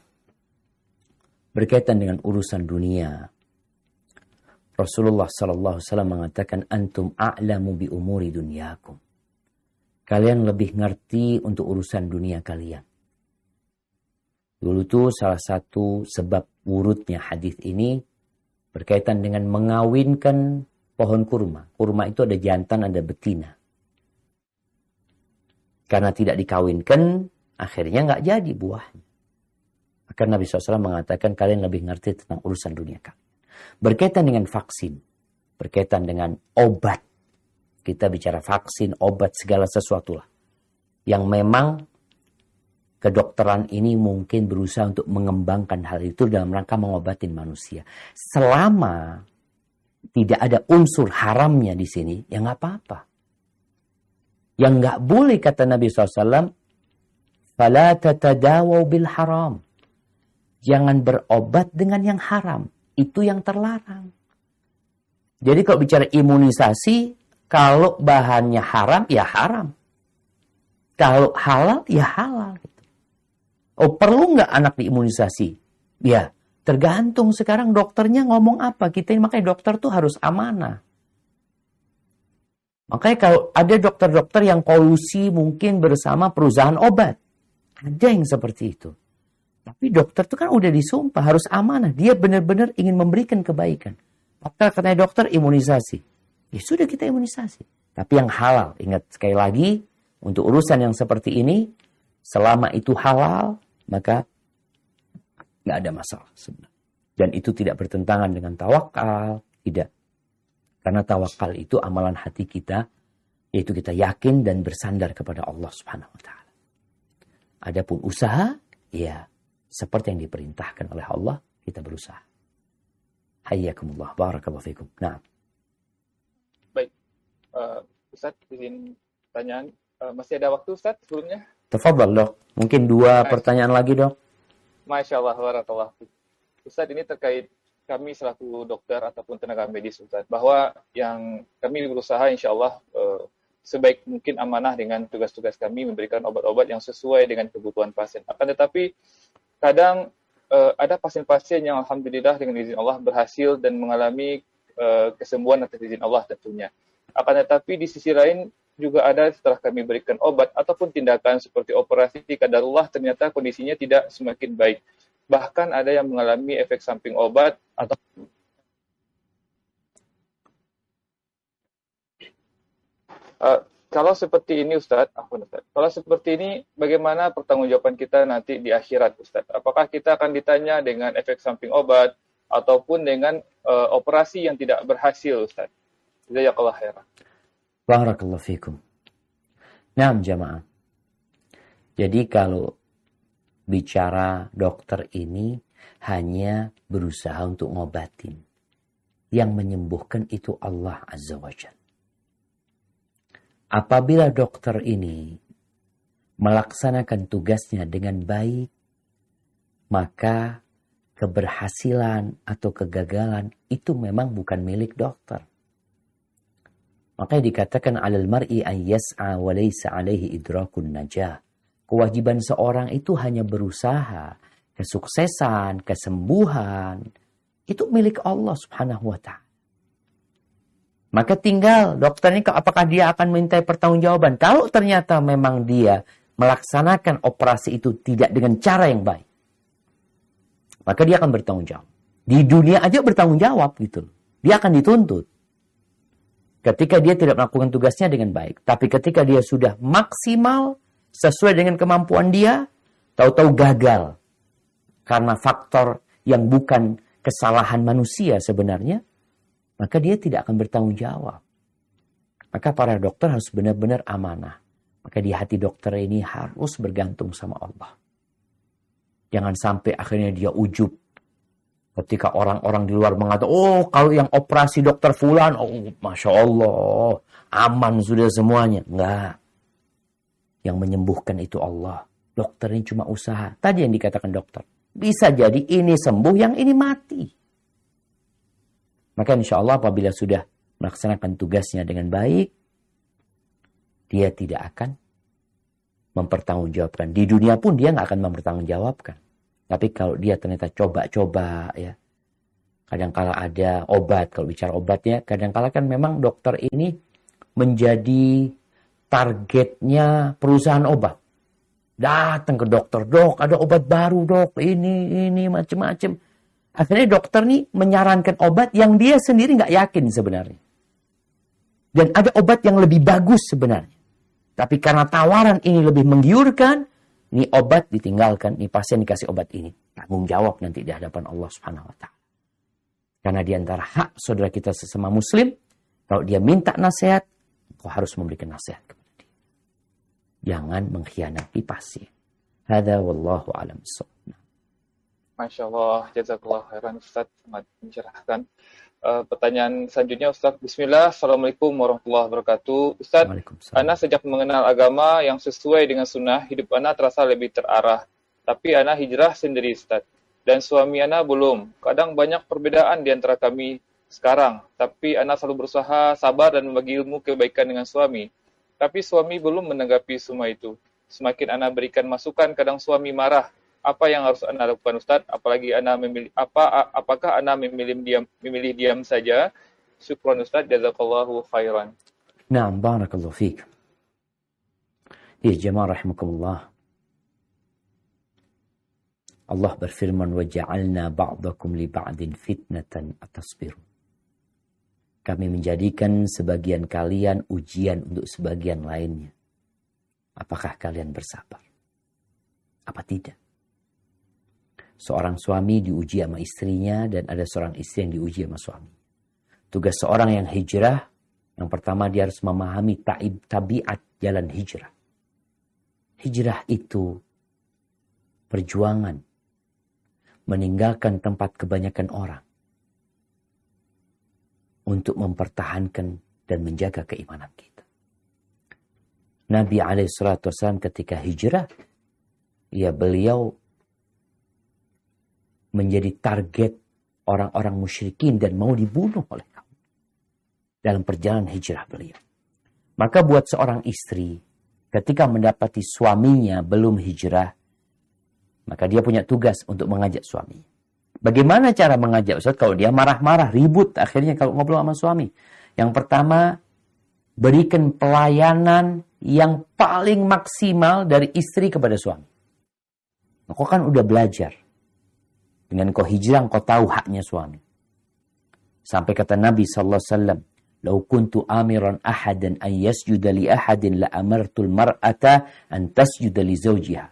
Berkaitan dengan urusan dunia, Rasulullah sallallahu alaihi wasallam mengatakan antum a'lamu bi umuri dunyakum. Kalian lebih ngerti untuk urusan dunia kalian. Dulu tuh salah satu sebab wurudnya hadis ini berkaitan dengan mengawinkan pohon kurma. Kurma itu ada jantan, ada betina. Karena tidak dikawinkan, akhirnya nggak jadi buahnya. Maka Nabi SAW mengatakan kalian lebih ngerti tentang urusan dunia kalian. Berkaitan dengan vaksin, berkaitan dengan obat. Kita bicara vaksin, obat, segala sesuatu lah. Yang memang kedokteran ini mungkin berusaha untuk mengembangkan hal itu dalam rangka mengobatin manusia. Selama tidak ada unsur haramnya di sini, ya nggak apa-apa. Yang nggak boleh kata Nabi SAW, فَلَا تَتَدَاوَوْا بِالْحَرَامِ. Jangan berobat dengan yang haram. Itu yang terlarang. Jadi kalau bicara imunisasi, kalau bahannya haram, ya haram. Kalau halal, ya halal. Oh, perlu nggak anak diimunisasi? Ya, tergantung sekarang dokternya ngomong apa. Makanya dokter tuh harus amanah. Makanya kalau ada dokter-dokter yang kolusi mungkin bersama perusahaan obat. Ada yang seperti itu. Tapi dokter itu kan udah disumpah, harus amanah. Dia benar-benar ingin memberikan kebaikan. Maka katanya dokter imunisasi. Ya sudah kita imunisasi. Tapi yang halal, ingat sekali lagi, untuk urusan yang seperti ini, selama itu halal, maka nggak ada masalah sebenarnya. Dan itu tidak bertentangan dengan tawakal, tidak. Karena tawakal itu amalan hati kita, yaitu kita yakin dan bersandar kepada Allah Subhanahu wa taala. Adapun usaha, ya seperti yang diperintahkan oleh Allah, kita berusaha. Hayyakumullah, barakallahu fikum. Nah. Baik. Ustaz, izin pertanyaan. Masih ada waktu Ustaz sebelumnya? Tafadhal dok. Mungkin 2 pertanyaan lagi dok. Masya Allah, barakallah. Ustaz, ini terkait kami selaku dokter ataupun tenaga medis Ustaz, bahwa yang kami berusaha insya Allah sebaik mungkin amanah dengan tugas-tugas kami memberikan obat-obat yang sesuai dengan kebutuhan pasien. Akan tetapi kadang ada pasien-pasien yang alhamdulillah dengan izin Allah berhasil dan mengalami kesembuhan atas izin Allah tentunya. Akan tetapi di sisi lain juga ada setelah kami berikan obat ataupun tindakan seperti operasi qadarullah ternyata kondisinya tidak semakin baik. Bahkan ada yang mengalami efek samping obat atau kalau seperti ini Ustaz, kalau seperti ini bagaimana pertanggungjawaban kita nanti di akhirat Ustaz? Apakah kita akan ditanya dengan efek samping obat ataupun dengan operasi yang tidak berhasil Ustaz? Jazakallahu khairan. Barakallahu fikum. Naam jamaah. Jadi kalau bicara dokter ini hanya berusaha untuk ngobatin. Yang menyembuhkan itu Allah Azza wa Jalla. Apabila dokter ini melaksanakan tugasnya dengan baik, maka keberhasilan atau kegagalan itu memang bukan milik dokter. Makanya dikatakan alal mar'i an yas'a wa laysa alaihi idrakun najah. Kewajiban seorang itu hanya berusaha, kesuksesan, kesembuhan, itu milik Allah Subhanahu wa ta'ala. Maka tinggal dokter ini apakah dia akan minta pertanggungjawaban. Kalau ternyata memang dia melaksanakan operasi itu tidak dengan cara yang baik, maka dia akan bertanggung jawab. Di dunia aja bertanggung jawab gitu. Dia akan dituntut. Ketika dia tidak melakukan tugasnya dengan baik. Tapi ketika dia sudah maksimal sesuai dengan kemampuan dia, tahu-tahu gagal. Karena faktor yang bukan kesalahan manusia sebenarnya, maka dia tidak akan bertanggung jawab. Maka para dokter harus benar-benar amanah. Maka di hati dokter ini harus bergantung sama Allah. Jangan sampai akhirnya dia ujub. Ketika orang-orang di luar mengatakan, oh kalau yang operasi dokter fulan, oh Masya Allah, aman sudah semuanya. Enggak. Yang menyembuhkan itu Allah. Dokter ini cuma usaha. Tadi yang dikatakan dokter. Bisa jadi ini sembuh, yang ini mati. Maka insya Allah apabila sudah melaksanakan tugasnya dengan baik, dia tidak akan mempertanggungjawabkan. Di dunia pun dia nggak akan mempertanggungjawabkan. Tapi kalau dia ternyata coba-coba, ya, kadangkala ada obat. Kalau bicara obatnya, kadangkala kan memang dokter ini menjadi targetnya perusahaan obat. Datang ke dokter, dok ada obat baru dok, ini macam-macam. Akhirnya dokter nih menyarankan obat yang dia sendiri nggak yakin sebenarnya. Dan ada obat yang lebih bagus sebenarnya. Tapi karena tawaran ini lebih menggiurkan, ini obat ditinggalkan, ini pasien dikasih obat ini. Tanggung jawab nanti di hadapan Allah Subhanahu wa Ta'ala. Karena di antara hak saudara kita sesama muslim, kalau dia minta nasihat, kau harus memberikan nasihat kepada dia. Jangan mengkhianati pasien. Hadza wallahu a'lam bissawab. Masya Allah, jazakallah khairan Ustaz, sangat mencerahkan. Pertanyaan selanjutnya Ustaz. Bismillah, Assalamualaikum warahmatullahi wabarakatuh. Ustaz, Ana sejak mengenal agama yang sesuai dengan sunnah, hidup Ana terasa lebih terarah. Tapi Ana hijrah sendiri Ustaz. Dan suami Ana belum. Kadang banyak perbedaan di antara kami sekarang. Tapi Ana selalu berusaha sabar dan membagi ilmu kebaikan dengan suami. Tapi suami belum menanggapi semua itu. Semakin Ana berikan masukan, kadang suami marah. Apa yang harus Ana lakukan Ustaz? Apalagi Ana memilih apakah Ana memilih diam saja? Syukran Ustaz, jazakallahu khairan. Naam, barakallahu fiik. Ya jemaah rahimakumullah. Allah berfirman, wa ja'alna ba'dakum li ba'din fitnatan atasbirun. Kami menjadikan sebagian kalian ujian untuk sebagian lainnya. Apakah kalian bersabar? Apa tidak? Seorang suami diuji sama istrinya dan ada seorang istri yang diuji sama suami. Tugas seorang yang hijrah, yang pertama dia harus memahami tabiat jalan hijrah. Hijrah itu perjuangan, meninggalkan tempat kebanyakan orang untuk mempertahankan dan menjaga keimanan kita. Nabi SAW ketika hijrah, beliau menjadi target orang-orang musyrikin dan mau dibunuh oleh kaum dalam perjalanan hijrah beliau. Maka buat seorang istri, ketika mendapati suaminya belum hijrah, maka dia punya tugas untuk mengajak suaminya. Bagaimana cara mengajak Ustaz kalau dia marah-marah, ribut akhirnya kalau ngobrol sama suami? Yang pertama, berikan pelayanan yang paling maksimal dari istri kepada suami. Kau kan udah belajar. Dengan kau hijrah, kau tahu haknya suami. Sampai kata Nabi SAW, "Lau kuntu amiran ahadan an yasjuda li ahadin la amartul mar'ata an tasjuda li zawjiha."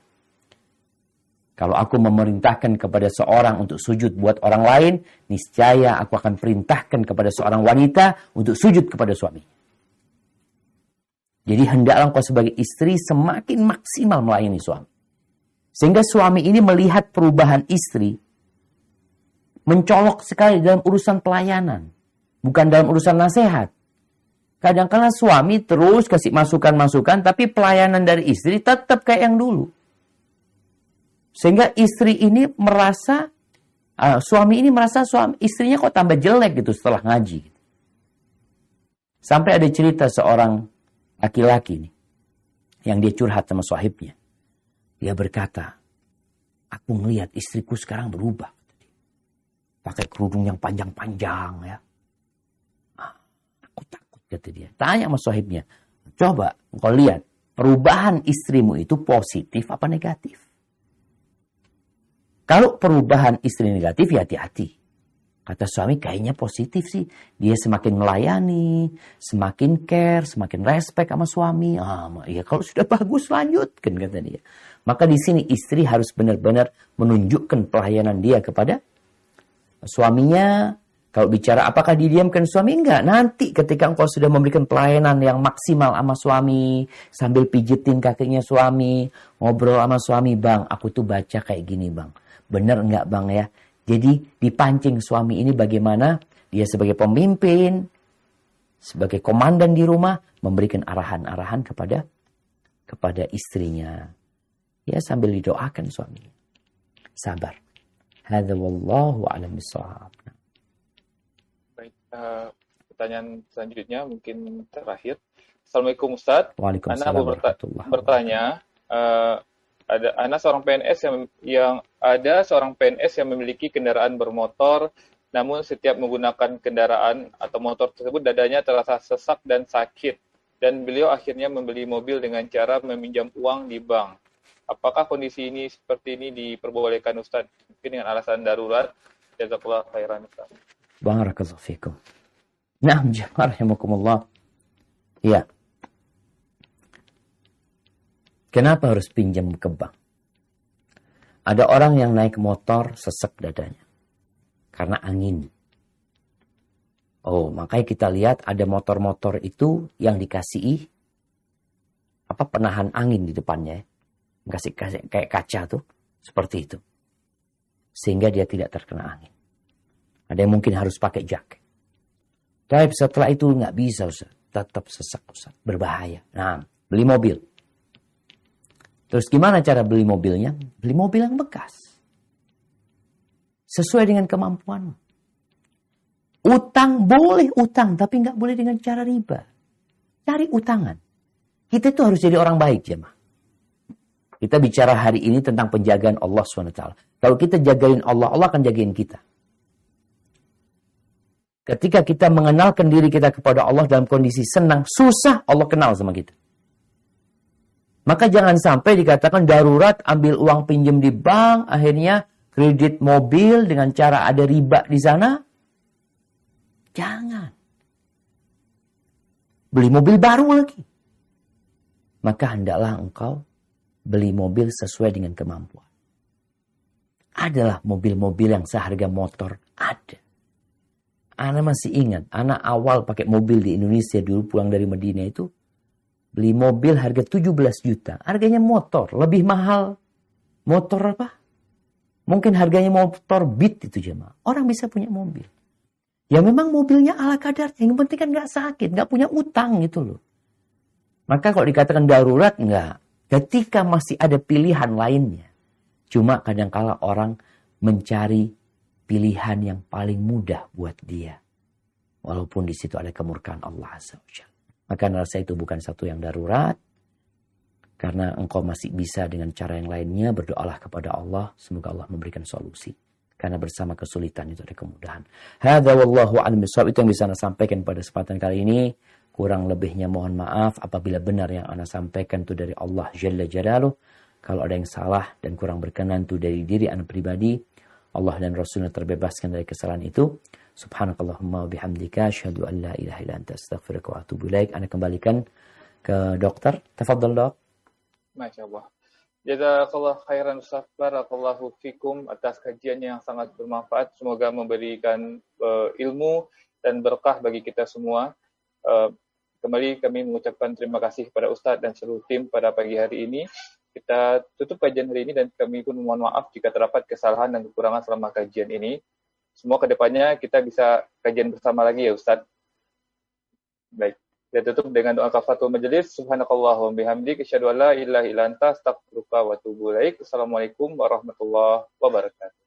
Kalau aku memerintahkan kepada seorang untuk sujud buat orang lain, niscaya aku akan perintahkan kepada seorang wanita untuk sujud kepada suami. Jadi hendaklah kau sebagai istri semakin maksimal melayani suami. Sehingga suami ini melihat perubahan istri, mencolok sekali dalam urusan pelayanan. Bukan dalam urusan nasihat. Kadang-kadang suami terus kasih masukan-masukan, tapi pelayanan dari istri tetap kayak yang dulu. Sehingga istri ini merasa, suami ini merasa istrinya kok tambah jelek gitu setelah ngaji. Sampai ada cerita seorang laki-laki nih, yang dia curhat sama sahibnya. Dia berkata, aku melihat istriku sekarang berubah. Pakai kerudung yang panjang-panjang ya. Aku takut kata dia. Tanya sama sahibnya. Coba engkau lihat. Perubahan istrimu itu positif apa negatif? Kalau perubahan istri negatif ya hati-hati. Kata suami kayaknya positif sih. Dia semakin melayani. Semakin care. Semakin respect sama suami. Ya kalau sudah bagus lanjutkan kata dia. Maka di sini istri harus benar-benar menunjukkan pelayanan dia kepada suaminya Kalau bicara apakah didiamkan suami? Enggak. Nanti ketika engkau sudah memberikan pelayanan yang maksimal sama suami, sambil pijitin kakinya suami, ngobrol sama suami, bang, aku tuh baca kayak gini bang. Bener enggak bang ya? Jadi dipancing suami ini bagaimana dia sebagai pemimpin, sebagai komandan di rumah, memberikan arahan-arahan kepada istrinya. Ya sambil didoakan suami. Sabar. Hadza wallahu a'lam bishawab. Pertanyaan selanjutnya mungkin terakhir. Assalamualaikum Ustaz. Waalaikumsalam warahmatullahi wabarakatuh. Bertanya, ada seorang PNS yang memiliki kendaraan bermotor, namun setiap menggunakan kendaraan atau motor tersebut dadanya terasa sesak dan sakit, dan beliau akhirnya membeli mobil dengan cara meminjam uang di bank. Apakah kondisi ini seperti ini diperbolehkan Ustaz? Mungkin dengan alasan darurat. Jazakallah khairan Ustaz. Barakallahu fikum. Naam jamaah rahimakumullah. Ya. Kenapa harus pinjam ke bank? Ada orang yang naik motor sesak dadanya karena angin. Oh, makanya kita lihat ada motor-motor itu yang dikasihi penahan angin di depannya. Kasih kayak kaca tuh, seperti itu. Sehingga dia tidak terkena angin. Ada yang mungkin harus pakai jaket. Tapi setelah itu nggak bisa Ustaz. Tetap sesak Ustaz. Berbahaya. Nah, beli mobil. Terus gimana cara beli mobilnya? Beli mobil yang bekas. Sesuai dengan kemampuan. Utang boleh utang, tapi nggak boleh dengan cara riba. Cari utangan. Kita itu harus jadi orang baik jemaah. Kita bicara hari ini tentang penjagaan Allah SWT. Kalau kita jagain Allah, Allah akan jagain kita. Ketika kita mengenalkan diri kita kepada Allah dalam kondisi senang, susah, Allah kenal sama kita. Maka jangan sampai dikatakan darurat, ambil uang pinjam di bank, akhirnya kredit mobil dengan cara ada riba di sana. Jangan. Beli mobil baru lagi. Maka hendaklah engkau beli mobil sesuai dengan kemampuan. Adalah mobil-mobil yang seharga motor. Ada. Ana masih ingat, Ana awal pakai mobil di Indonesia dulu pulang dari Madinah itu, beli mobil harga 17 juta. Harganya motor, lebih mahal. Motor apa? Mungkin harganya motor Beat itu jemaah. Orang bisa punya mobil. Ya memang mobilnya ala kadarnya. Yang penting kan gak sakit, gak punya utang gitu loh. Maka kalau dikatakan darurat, enggak. Ketika masih ada pilihan lainnya. Cuma kadangkala orang mencari pilihan yang paling mudah buat dia. Walaupun di situ ada kemurkaan Allah Azza wa Jalla. Maka rasa itu bukan satu yang darurat. Karena engkau masih bisa dengan cara yang lainnya. Berdoalah kepada Allah. Semoga Allah memberikan solusi. Karena bersama kesulitan itu ada kemudahan. Hadza wallahu a'lam bishawab. Itu yang bisa Anda sampaikan pada kesempatan kali ini. Kurang lebihnya mohon maaf. Apabila benar yang Anda sampaikan itu dari Allah Jalla Jalaluh. Kalau ada yang salah dan kurang berkenan itu dari diri Anda pribadi. Allah dan Rasulnya terbebaskan dari kesalahan itu. Subhanakallahumma wa bihamdika asyhadu an la ilaha illa anta astaghfiruka wa atubu ilaik. Anda kembalikan ke dokter. Tafadhal dok. Masya Allah. Jazakallah khairan Ustaz. Barakallahu fikum atas kajiannya yang sangat bermanfaat. Semoga memberikan ilmu dan berkah bagi kita semua. Kembali kami mengucapkan terima kasih kepada Ustaz dan seluruh tim pada pagi hari ini. Kita tutup kajian hari ini dan kami pun mohon maaf jika terdapat kesalahan dan kekurangan selama kajian ini. Semua kedepannya kita bisa kajian bersama lagi ya Ustaz. Baik, kita tutup dengan doa kafaratul majelis. Subhanakallahumma wa bihamdika asyhadu an la ilaha illa anta astaghfiruka wa atubu ilaik. Assalamualaikum warahmatullahi wabarakatuh.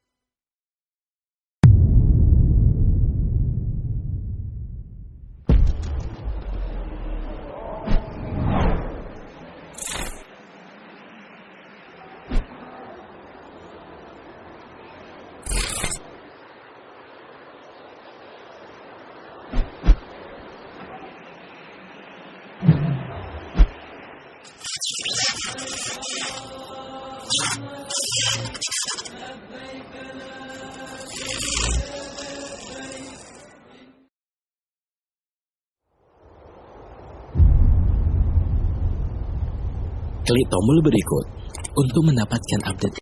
Klik tombol berikut untuk mendapatkan update